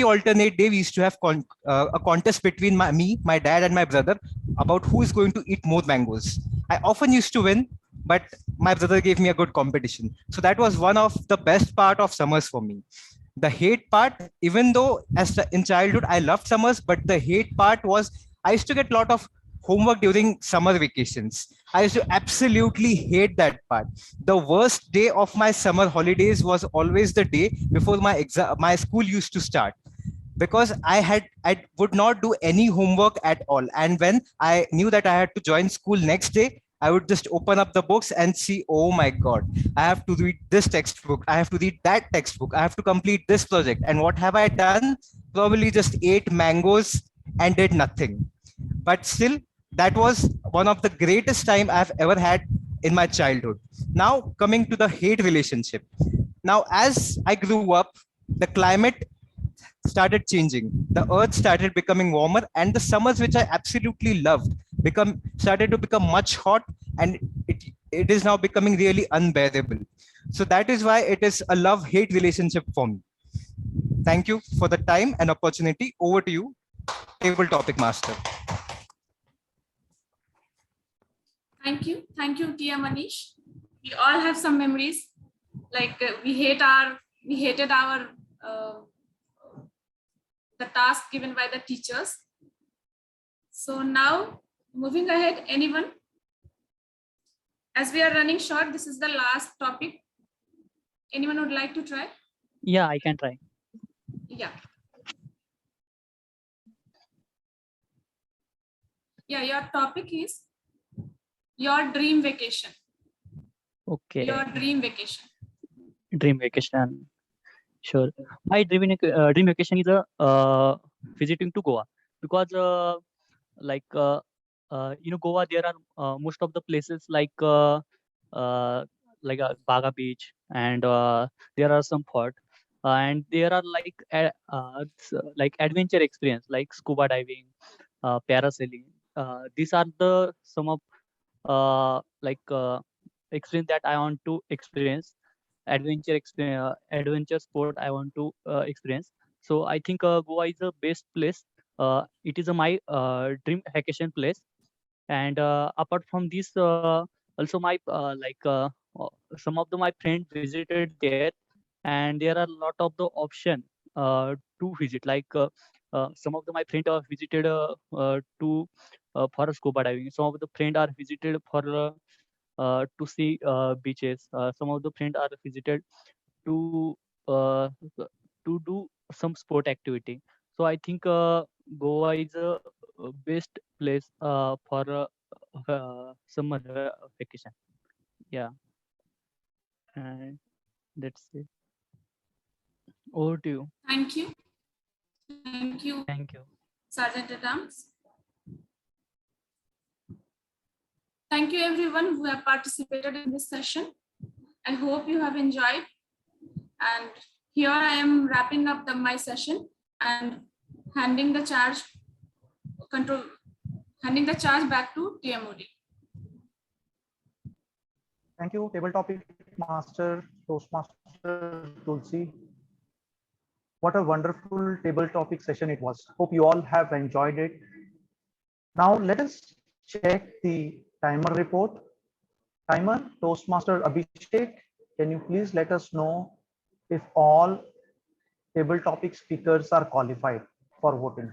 S19: alternate day we used to have a contest between me, my dad, and my brother about who is going to eat more mangoes. I often used to win, but my brother gave me a good competition. So that was one of the best part of summers for me. The hate part, even though in childhood I loved summers, but the hate part was, I used to get a lot of homework during summer vacations. I used to absolutely hate that part. The worst day of my summer holidays was always the day before my school used to start, because I would not do any homework at all. And when I knew that I had to join school next day, I would just open up the books and see, oh my God, I have to read this textbook, I have to read that textbook, I have to complete this project. And what have I done? Probably just ate mangoes and did nothing. But still, that was one of the greatest time I've ever had in my childhood. Now coming to the hate relationship. Now, as I grew up, the climate started changing. The earth started becoming warmer, and the summers, which I absolutely loved, started to become much hot, and it is now becoming really unbearable. So that is why it is a love-hate relationship for me. Thank you for the time and opportunity. Over to you, table topic master.
S18: Thank you, TM Manish. We all have some memories. Like we hated our the task given by the teachers. So now, moving ahead, anyone? As we are running short, this is the last topic. Anyone would like to try?
S3: Yeah, I can try.
S18: Yeah. Yeah, your topic is your dream vacation.
S3: Okay.
S18: Your dream vacation.
S3: Dream vacation. Sure. My dream vacation is visiting to Goa, because Goa, there are most of the places uh, Baga Beach, and there are some fort, and there are like adventure experience like scuba diving, parasailing. These are the some of experience that I want to experience. Adventure sport I want to experience. So I think Goa is the best place. It is my dream vacation place. And apart from this, also some of my friends visited there, and there are a lot of the option to visit. Some of my friends are visited to for scuba diving. Some of the friends are visited for to see beaches. Some of the friends are visited to uh, to do some sport activity. So I think Goa is a best place for summer vacation. Yeah, and that's it. Over to you.
S18: Thank you. Thank you.
S3: Thank you.
S18: Sergeant at Arms. Thank you everyone who have participated in this session. I hope you have enjoyed. And here I am wrapping up my session and handing the charge back to TMOD.
S4: Thank you, table topic master, Toastmaster Tulsi. What a wonderful table topic session it was. Hope you all have enjoyed it. Now let us check the timer report. Timer, Toastmaster Abhishek, can you please let us know if all table topic speakers are qualified for voting?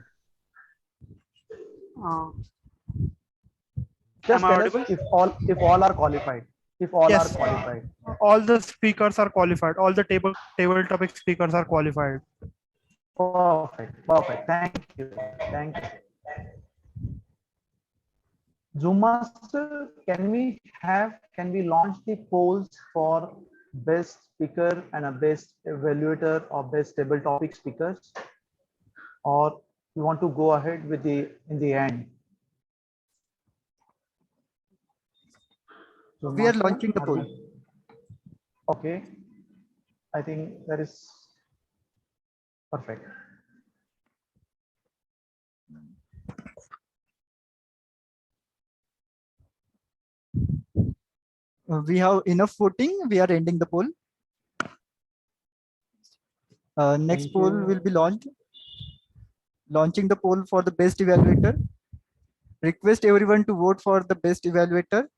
S4: Just
S9: Am I
S4: tell us
S9: audible?
S4: if all are qualified. If all are
S9: Yes.
S4: qualified.
S9: All the speakers are qualified. All the table topic speakers are qualified.
S4: Perfect. Perfect. Thank you. Thank you. Zoom Master, can we launch the polls for best speaker and a best evaluator or best table topic speakers? Or you want to go ahead with in the end? Zoom
S7: We are
S4: Master,
S7: launching the poll.
S4: Okay. I think that is perfect.
S7: We have enough voting. We are ending the poll. Next poll will be launched. Launching the poll for the best evaluator. Request everyone to vote for the best evaluator.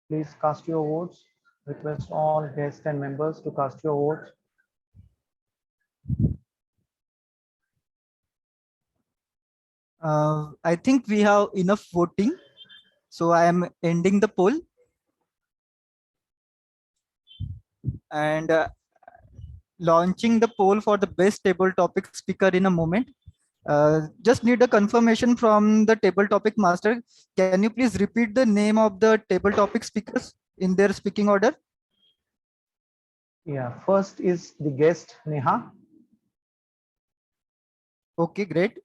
S4: Please cast your votes. Request all guests and members to cast your votes.
S7: I think we have enough voting. So I am ending the poll. And launching the poll for the best table topic speaker in a moment. Just need a confirmation from the table topic master. Can you please repeat the name of the table topic speakers in their speaking order?
S4: Yeah, first is the guest Neha.
S7: Okay, great.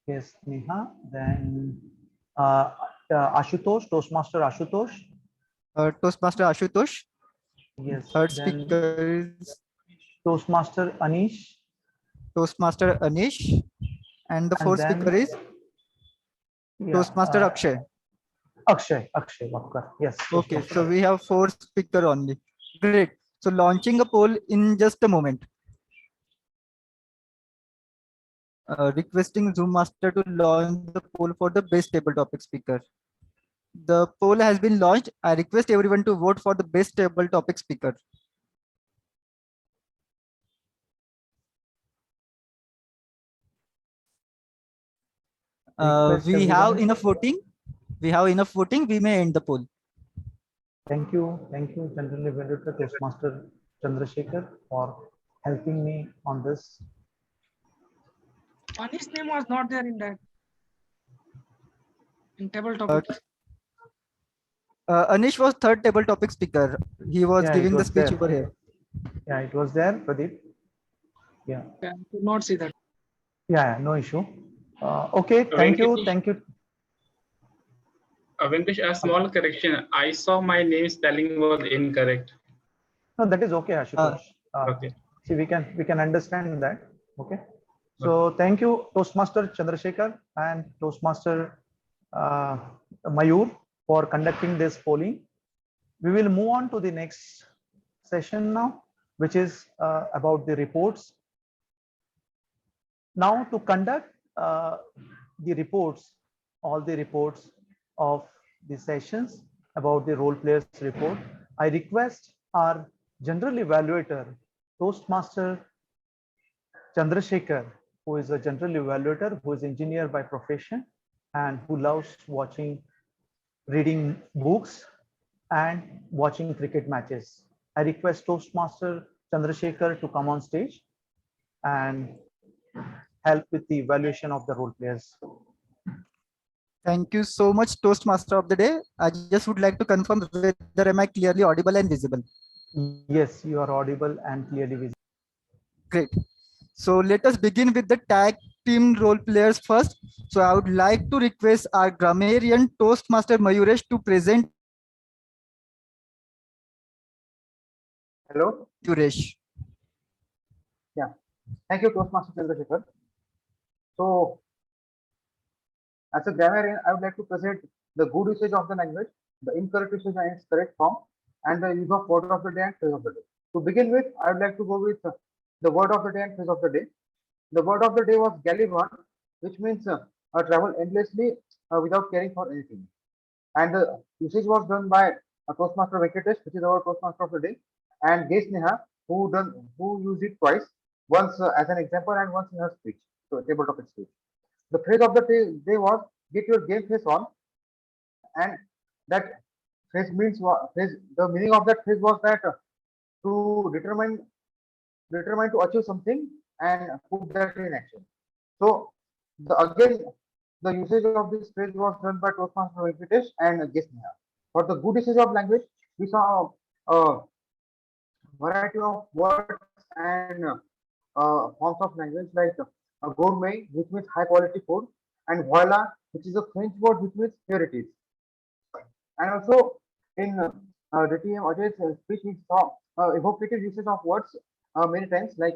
S4: Yes, Neha. Then Ashutosh, Toastmaster Ashutosh.
S7: Toastmaster Ashutosh.
S4: Yes.
S7: Third
S4: Then
S7: speaker is
S4: Toastmaster Anish.
S7: Toastmaster Anish. And the fourth
S4: then,
S7: speaker is Toastmaster Akshay.
S4: Akshay Vakar. Yes.
S7: Okay, so we have 4 speaker only. Great. So launching a poll in just a moment. Requesting Zoom Master to launch the poll for the best table topic speaker. The poll has been launched. I request everyone to vote for the best table topic speaker. We have enough voting. We have enough voting. We may end the poll.
S4: Thank you, General Evaluator Toastmaster Chandrasekhar, for helping me on this.
S13: Anish's name was not there in that. In table topic.
S7: Anish was third table topic speaker. He was giving the speech
S4: there.
S7: over here.
S4: Yeah, it was there, Pradeep. Yeah.
S13: I could not see that.
S4: Yeah, no issue. Okay, thank you.
S12: Venkatesh, a small correction. I saw my name spelling was incorrect.
S4: No, that is okay, Ashutosh.
S12: Okay.
S4: See, we can understand that. Okay. So thank you, Toastmaster Chandrasekhar and Toastmaster Mayur, for conducting this polling. We will move on to the next session now, which is about the reports. Now, to conduct the reports, all the reports of the sessions about the role players report, I request our general evaluator, Toastmaster Chandrasekhar, who is a general evaluator, who is engineer by profession and who loves reading books and watching cricket matches. I request Toastmaster Chandrasekhar to come on stage and help with the evaluation of the role players.
S7: Thank you so much, Toastmaster of the day. I just would like to confirm whether am I clearly audible and visible.
S4: Yes, you are audible and clearly visible.
S7: Great. So let us begin with the tag team role players first. So I would like to request our grammarian Toastmaster Mayuresh to present.
S20: Hello.
S7: Mayuresh.
S20: Yeah. Thank you, Toastmaster Chandrasekhar. So, as a grammarian, I would like to present the good usage of the language, the incorrect usage and its correct form, and the use of word of the day and phrase of the day. To begin with, I would like to go with the word of the day and phrase of the day. The word of the day was gallivant, which means travel endlessly without caring for anything. And the usage was done by Toastmaster Venkatesh, which is our Toastmaster of the day, and guest Neha, who used it twice, once as an example and once in her speech, so table topic speech. The phrase of the day was "Get your game face on," and that phrase means the meaning of that phrase was that to determine to achieve something and put that in action. So again, the usage of this phrase was done by Toastmaster Venkatesh and guest Neha. For the good usage of language, we saw a variety of words and forms of language like gourmet, which means high quality food, and voila, which is a French word which means here it is. And also in the TM Ajay's speech, we saw evocative usage of words many times. Like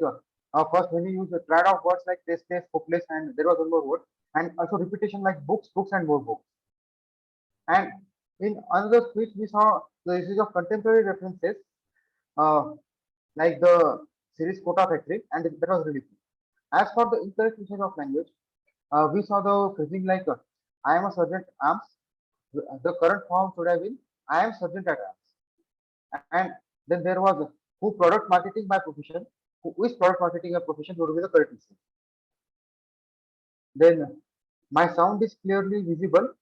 S20: first, when you use a triad of words like tasteless, hopeless, and there was one more word, and also repetition like books, books, and more books. And in another speech, we saw the usage of contemporary references uh, like the series Kota Factory, and that was really cool. As for the incorrect usage of language, we saw the phrasing like I am a sergeant arms. The current form should have been I am sergeant at arms. And then there was who product marketing by profession, who is product marketing by profession would be the correct usage. Then my sound is clearly visible.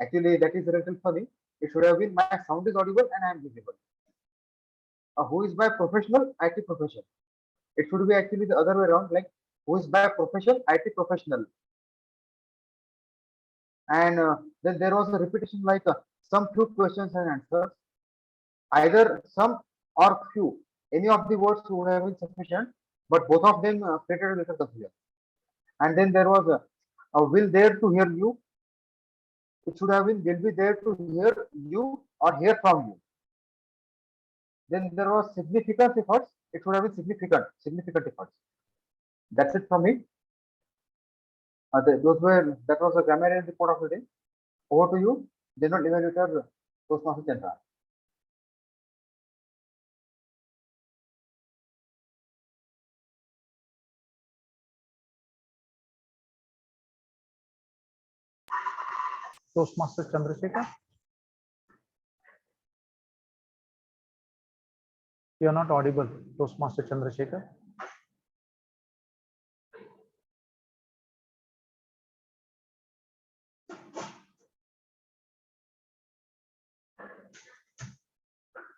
S20: Actually, that is a little funny. It should have been my sound is audible and I am visible. Who is by professional IT profession. It should be actually the other way around, like who is by profession IT professional. And then there was a repetition like some few questions and answers, either some or few. Any of the words would have been sufficient, but both of them created a little confusion. And then there was a will there to hear you. It should have been will be there to hear you or hear from you. Then there was significant efforts. It should have been significant efforts. That's it from me. That was a grammarian report of the day. Over to you, General Evaluator Toastmaster Jitendra. Toastmaster Chandrasekhar. You are not audible, Toastmaster Chandrasekhar.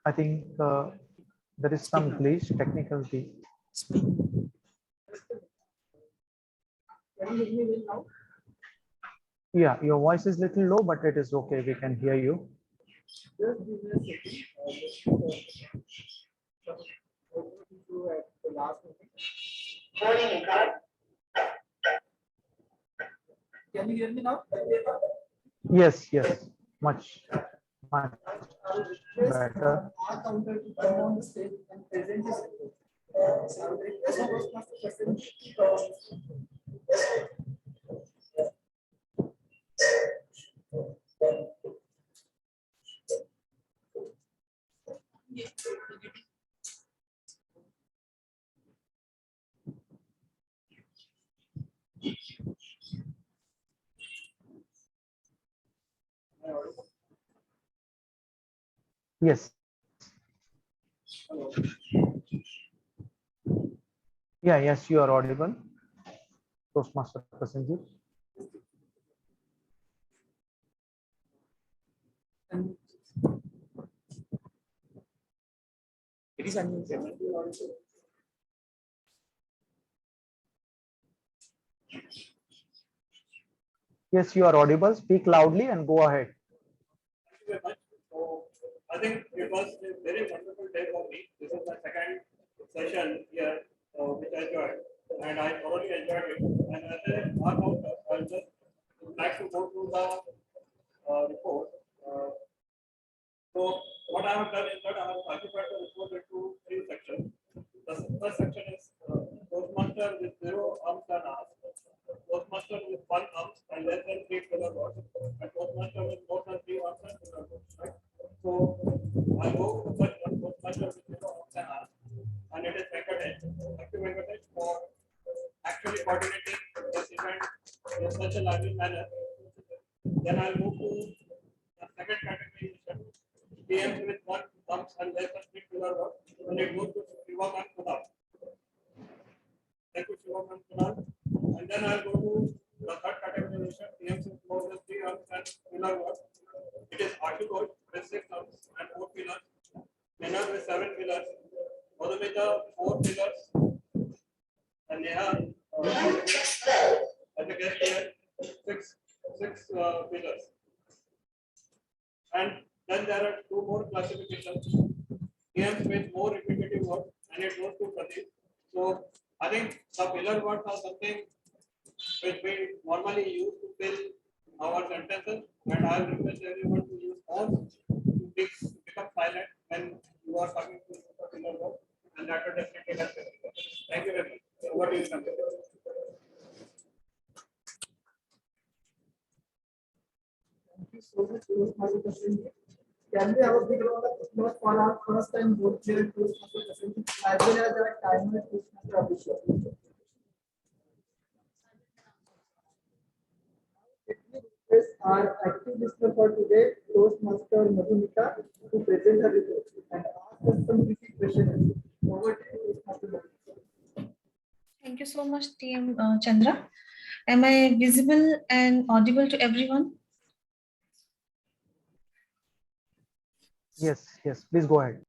S20: I think there is some glitch, technical glitch.
S21: Can you hear me now?
S20: Yeah, your voice is little low, but it is okay. We can hear you.
S21: Just give me a second. At the last meeting. Can you hear me now?
S20: Yes, much better.
S21: Our counter to come on the stage and present his report. So I would request the Toastmaster present.
S20: Yes. Yeah, yes, you are audible. Toastmaster Prasenjit.
S21: It is unmuted.
S20: Yes, you are audible. Speak loudly and go ahead.
S22: Thank you very much. So I think it was a very wonderful day for me. This is my second session here, which I joined, and I thoroughly enjoyed it. And as a mark out, I'll just like to go through the report. So what I have done is that I have classified the report into three sections. The first section is Toastmaster with 0 arms and arms, Toastmaster with 1 arms and less than 3 kilowatts, and Toastmaster with more than 3 arms and kilowatts. Right? So I go to the first one, Toastmaster with 0 arms and arms, and it is Venkatesh. Thank you, Venkatesh, for actually coordinating this event in such a lively manner. Then I'll move to the second category, TMs with 1 arms and less than 3 kilowatts, and it goes to Shivam and Kunal. Thank you, Shivam and Kunal. And then I'll go to the third categorization, TMs with more than 3 arms and kilowatts. It is Ashutosh with 6 arms and 4 pillars. Neha with 7 pillars. Madhumita 4 pillars. And Neha as a guest here, six pillars. And then there are 2 more classifications. TMs with more repetitive words, and it goes to Pradeep. So I think the pillar words are something which we normally use to fill our sentences, and I will request everyone to use pause to become silent when you are talking to a pillar word, and that will definitely help everyone. Thank you very much. What do you think?
S21: Thank you so much, Toastmaster President. Can we have a big round of applause for our first time board chair Toastmaster President as well as our timer Toastmaster Abhishek? Let me request our active listener for today, Toastmaster Madhumita, to present her report and ask us some easy questions. Over to you, Toastmaster Madhumita.
S2: Thank you so much, TM Chandra. Am I visible and audible to everyone?
S4: Yes, yes, please go ahead.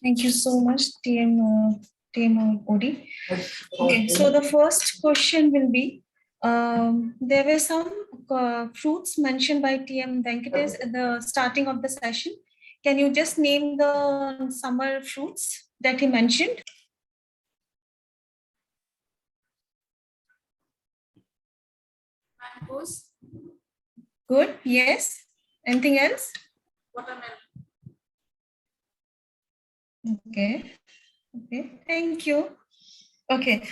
S2: Thank you so much, TM Odi. Okay, so the first question will be, there were some fruits mentioned by TM Venkatesh at the starting of the session. Can you just name the summer fruits that he mentioned?
S18: Mangoes,
S2: Good, yes. Anything else?
S18: watermelon.
S2: Okay, okay, thank you. Okay,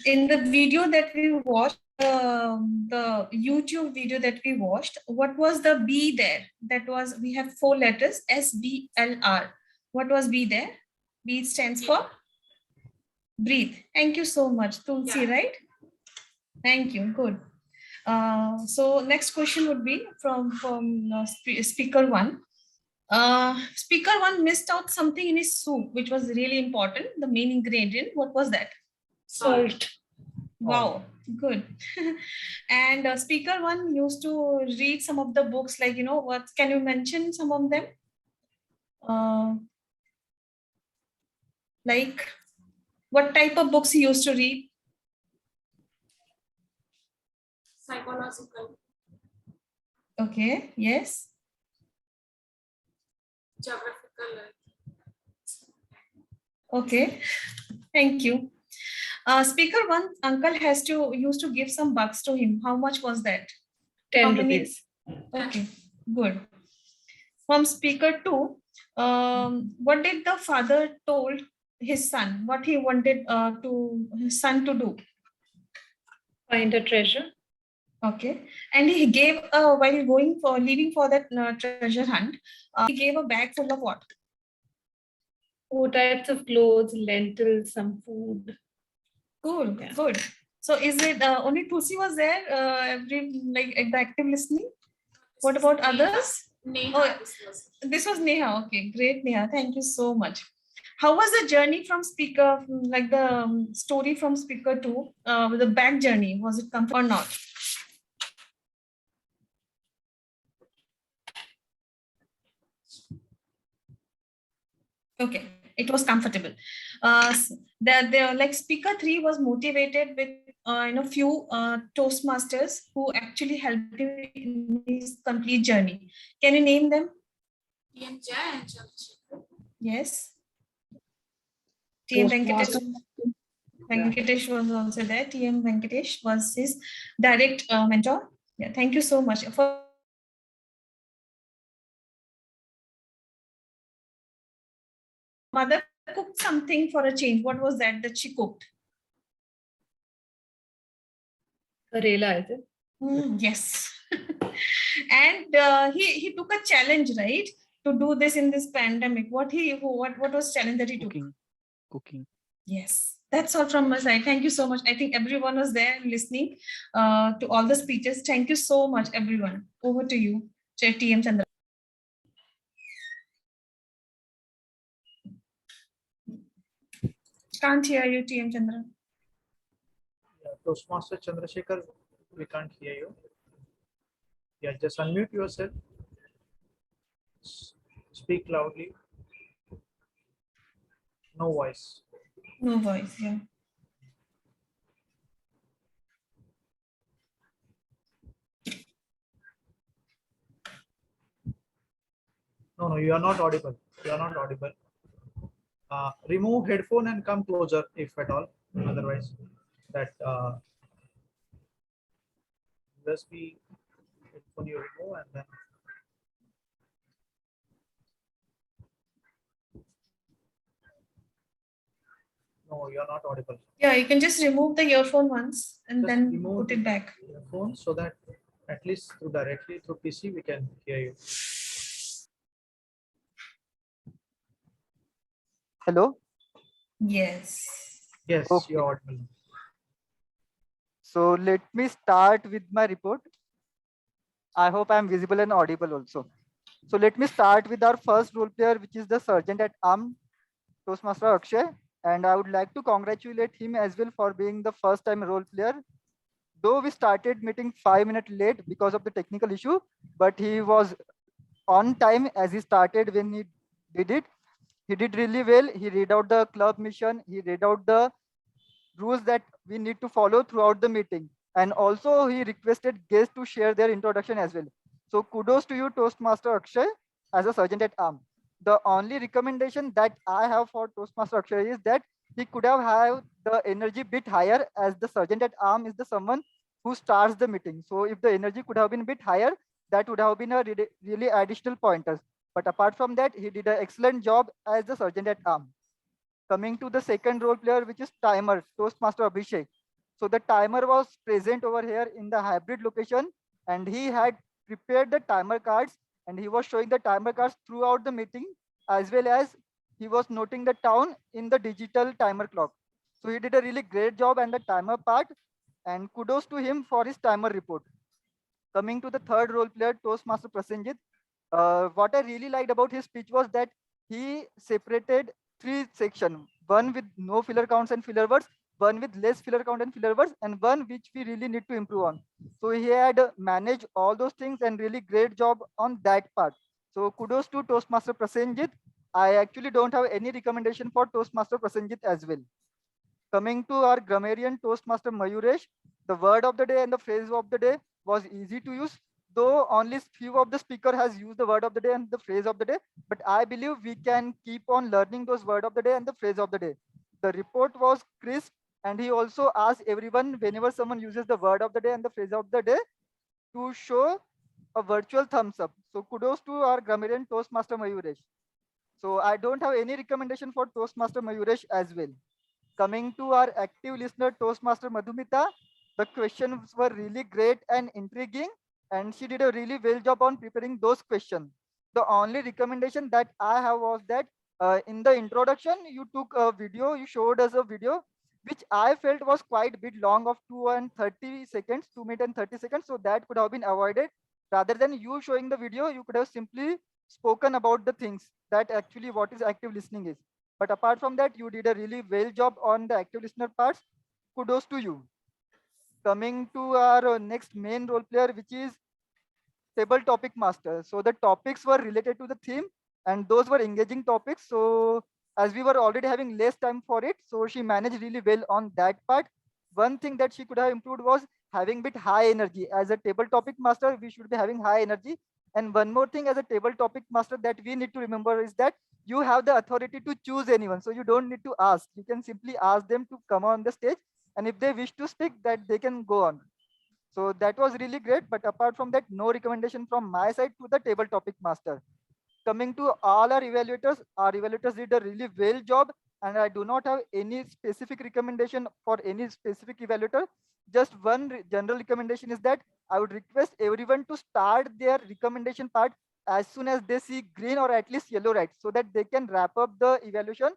S2: in the video that we watched, the YouTube video that we watched, what was the B there? That was, we have 4 letters, SBLR. What was B there? B stands for breathe. Thank you so much, Tulsi,
S18: Yeah.
S2: right? Thank you, good. So next question would be from speaker 1. Speaker 1 missed out something in his soup, which was really important. The main ingredient, what was that?
S5: Salt.
S2: Wow, good. And speaker 1 used to read some of the books, like, what can you mention some of them? Like, what type of books he used to read?
S18: Psychological,
S2: Okay, yes.
S18: geographical.
S2: Okay, thank you. Speaker 1 uncle used to give some bucks to him. How much was that?
S5: 10 rupees.
S2: Okay, good. From speaker 2, what did the father told his son? What he wanted his son to do?
S5: Find a treasure.
S2: Okay, and he gave while leaving for that treasure hunt, he gave a bag full of what?
S5: 4 types of clothes, lentils, some food.
S2: Cool,
S5: Yeah.
S2: good. So is it only Tulsi was there? Like the active listening? What about others?
S18: Neha,
S2: Oh, this was Neha. Okay, great, Neha. Thank you so much. How was the journey from speaker, like the story from speaker 2, the back journey? Was it comfortable or not? Okay, it was comfortable. Like speaker 3 was motivated with few Toastmasters who actually helped him in his complete journey. Can you name them?
S18: TM Jay and Chandrasekhar.
S2: Yes. TM Venkatesh was also there. TM Venkatesh was his direct mentor. Yeah, thank you so much. Mother cooked something for a change. What was that she cooked?
S5: Karela, is it?
S2: Yes. And he took a challenge, right, to do this in this pandemic. What was challenge that he took?
S3: Cooking.
S2: Yes, that's all from my side. Thank you so much. I think everyone was there listening to all the speeches. Thank you so much, everyone. Over to you, TM Chandra. Can't hear you, TM Chandra.
S22: Yeah, Toastmaster Chandrasekhar, we can't hear you. Yeah, just unmute yourself.
S21: Speak loudly. No voice.
S2: No voice, yeah.
S21: No, you are not audible. You are not audible. Remove headphone and come closer if at all. Otherwise, that USB headphone you remove and then. No, you are not audible.
S2: Yeah, you can just remove the earphone once and
S21: Just
S2: then
S21: remove
S2: put it back.
S21: the phone so that at least directly through PC we can hear you.
S7: Hello?
S2: Yes.
S21: Yes,
S7: Okay.
S21: you're audible.
S7: So let me start with my report. I hope I'm visible and audible also. So let me start with our first role player, which is the Sergeant at Arm, Toastmaster Akshay. And I would like to congratulate him as well for being the first time role player. Though we started meeting 5 minutes late because of the technical issue, but he was on time as he started when he did it. He did really well. He read out the club mission. He read out the rules that we need to follow throughout the meeting. And also he requested guests to share their introduction as well. So kudos to you, Toastmaster Akshay, as a sergeant at arm. The only recommendation that I have for Toastmaster Akshay is that he could have had the energy bit higher, as the sergeant at arm is the someone who starts the meeting. So if the energy could have been a bit higher, that would have been a really additional pointers. But apart from that, he did an excellent job as the sergeant at arm. Coming to the second role player, which is timer, Toastmaster Abhishek. So the timer was present over here in the hybrid location, and he had prepared the timer cards, and he was showing the timer cards throughout the meeting, as well as he was noting the town in the digital timer clock. So he did a really great job and the timer part, and kudos to him for his timer report. Coming to the third role player, Toastmaster Prasenjit, what I really liked about his speech was that he separated three sections, one with no filler counts and filler words, one with less filler count and filler words, and one which we really need to improve on. So he had managed all those things and really great job on that part. So kudos to Toastmaster Prasenjit. I actually don't have any recommendation for Toastmaster Prasenjit as well. Coming to our grammarian Toastmaster Mayuresh, the word of the day and the phrase of the day was easy to use, though only few of the speaker has used the word of the day and the phrase of the day. But I believe we can keep on learning those word of the day and the phrase of the day. The report was crisp, and he also asked everyone whenever someone uses the word of the day and the phrase of the day to show a virtual thumbs up. So kudos to our grammarian Toastmaster Mayuresh. So I don't have any recommendation for Toastmaster Mayuresh as well. Coming to our active listener, Toastmaster Madhumita, the questions were really great and intriguing, and she did a really well job on preparing those questions. The only recommendation that I have was that in the introduction, you took a video, you showed us a video, which I felt was quite a bit long of 2 and 30 seconds, 2 minutes and 30 seconds. So that could have been avoided. Rather than you showing the video, you could have simply spoken about the things that actually what is active listening is. But apart from that, you did a really well job on the active listener parts. Kudos to you. Coming to our next main role player, which is table topic master. So the topics were related to the theme, and those were engaging topics. So as we were already having less time for it, so she managed really well on that part. One thing that she could have improved was having bit high energy. As a table topic master, we should be having high energy. And one more thing as a table topic master that we need to remember is that you have the authority to choose anyone. So you don't need to ask. You can simply ask them to come on the stage. And if they wish to speak, that they can go on. So that was really great. But apart from that, no recommendation from my side to the table topic master. Coming to all our evaluators did a really well job, and I do not have any specific recommendation for any specific evaluator. Just one general recommendation is that I would request everyone to start their recommendation part as soon as they see green or at least yellow light, so that they can wrap up the evaluation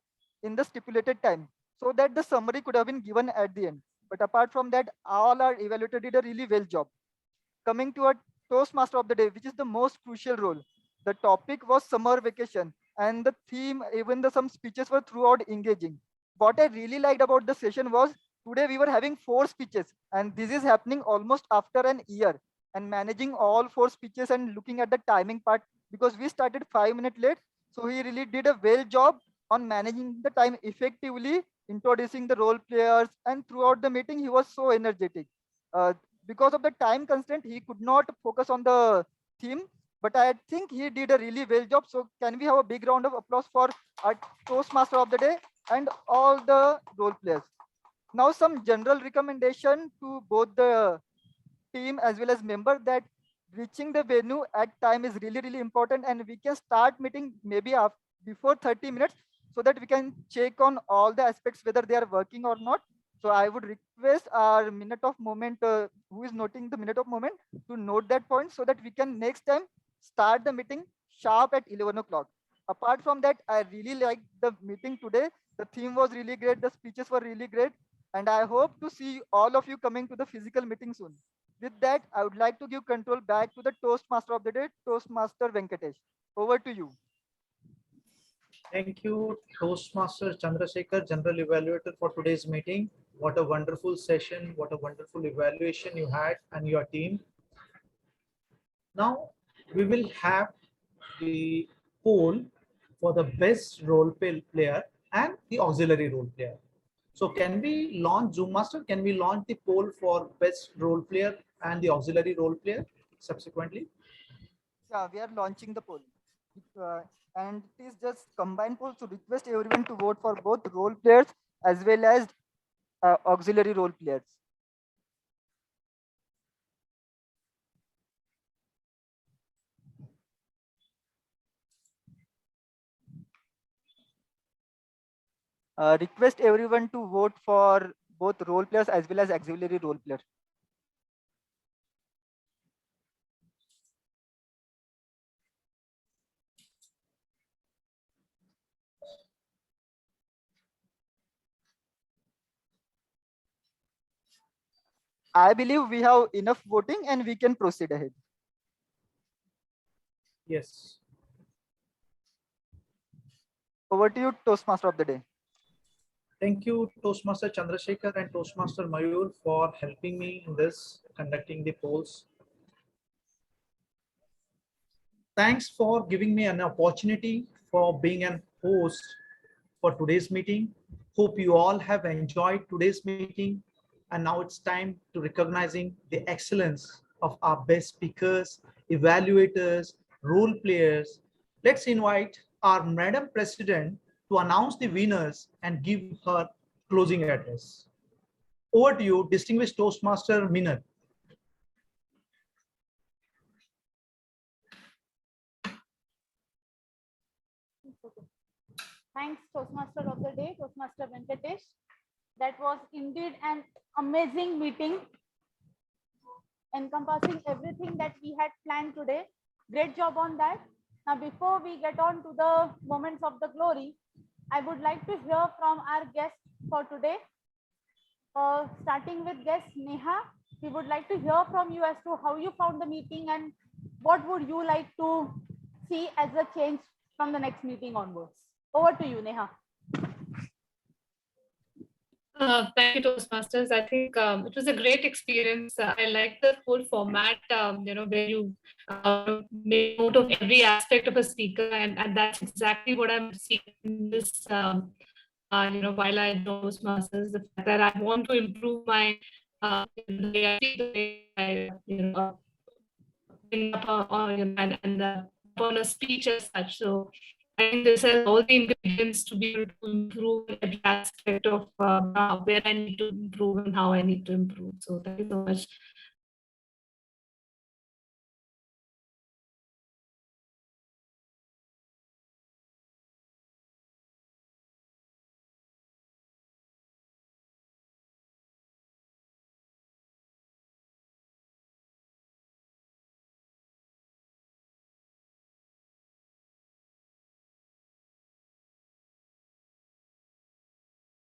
S7: in the stipulated time, so that the summary could have been given at the end. But apart from that, all our evaluator did a really well job. Coming to our Toastmaster of the day, which is the most crucial role. The topic was summer vacation, and the theme, even some speeches were throughout engaging. What I really liked about the session was today we were having 4 speeches, and this is happening almost after an year. and managing all 4 speeches and looking at the timing part, because we started 5 minutes late. So he really did a well job on managing the time effectively, introducing the role players, and throughout the meeting he was so energetic. Because of the time constraint, he could not focus on the theme, but I think he did a really well job. So can we have a big round of applause for our Toastmaster of the day and all the role players? Now some general recommendation to both the team as well as member, that reaching the venue at time is really important, and we can start meeting maybe before 30 minutes, so that we can check on all the aspects whether they are working or not. So I would request our minute of moment, who is noting the minute of moment, to note that point, so that we can next time start the meeting sharp at 11 o'clock. Apart from that, I really liked the meeting today. The theme was really great, the speeches were really great, and I hope to see all of you coming to the physical meeting soon. With that, I would like to give control back to the Toastmaster of the day, Toastmaster Venkatesh. Over to you.
S4: Thank you, Toastmaster Chandrasekhar, General Evaluator, for today's meeting. What a wonderful session, what a wonderful evaluation you had and your team. Now, we will have the poll for the best role player and the auxiliary role player. So can we launch Zoom Master? Can we launch the poll for best role player and the auxiliary role player subsequently?
S7: Yeah, we are launching the poll. And it is just combined poll, so request everyone to vote for both role players as well as auxiliary role players. Request everyone to vote for both role players as well as auxiliary role players. I believe we have enough voting and we can proceed ahead.
S4: Yes.
S7: Over to you, Toastmaster of the day.
S4: Thank you, Toastmaster Chandrasekhar and Toastmaster Mayur, for helping me in this, conducting the polls. Thanks for giving me an opportunity for being an host for today's meeting. Hope you all have enjoyed today's meeting. And now it's time to recognizing the excellence of our best speakers, evaluators, role players. Let's invite our Madam President to announce the winners and give her closing address. Over to you, distinguished Toastmaster Minat.
S6: Thanks, Toastmaster of the day, Toastmaster Venkatesh. That was indeed an amazing meeting, encompassing everything that we had planned today. Great job on that. Now, before we get on to the moments of the glory, I would like to hear from our guest for today. Starting with guest Neha, we would like to hear from you as to how you found the meeting and what would you like to see as a change from the next meeting onwards. Over to you, Neha.
S5: Thank you, Toastmasters. I think it was a great experience. I like the whole format, where you make note of every aspect of a speaker, and that's exactly what I'm seeing in this. While I do Toastmasters, the fact that I want to improve my the way I speak, the way I bring up and upon a speech as such. So I think this has all the ingredients to be able to improve every aspect of where I need to improve and how I need to improve. So thank you so much.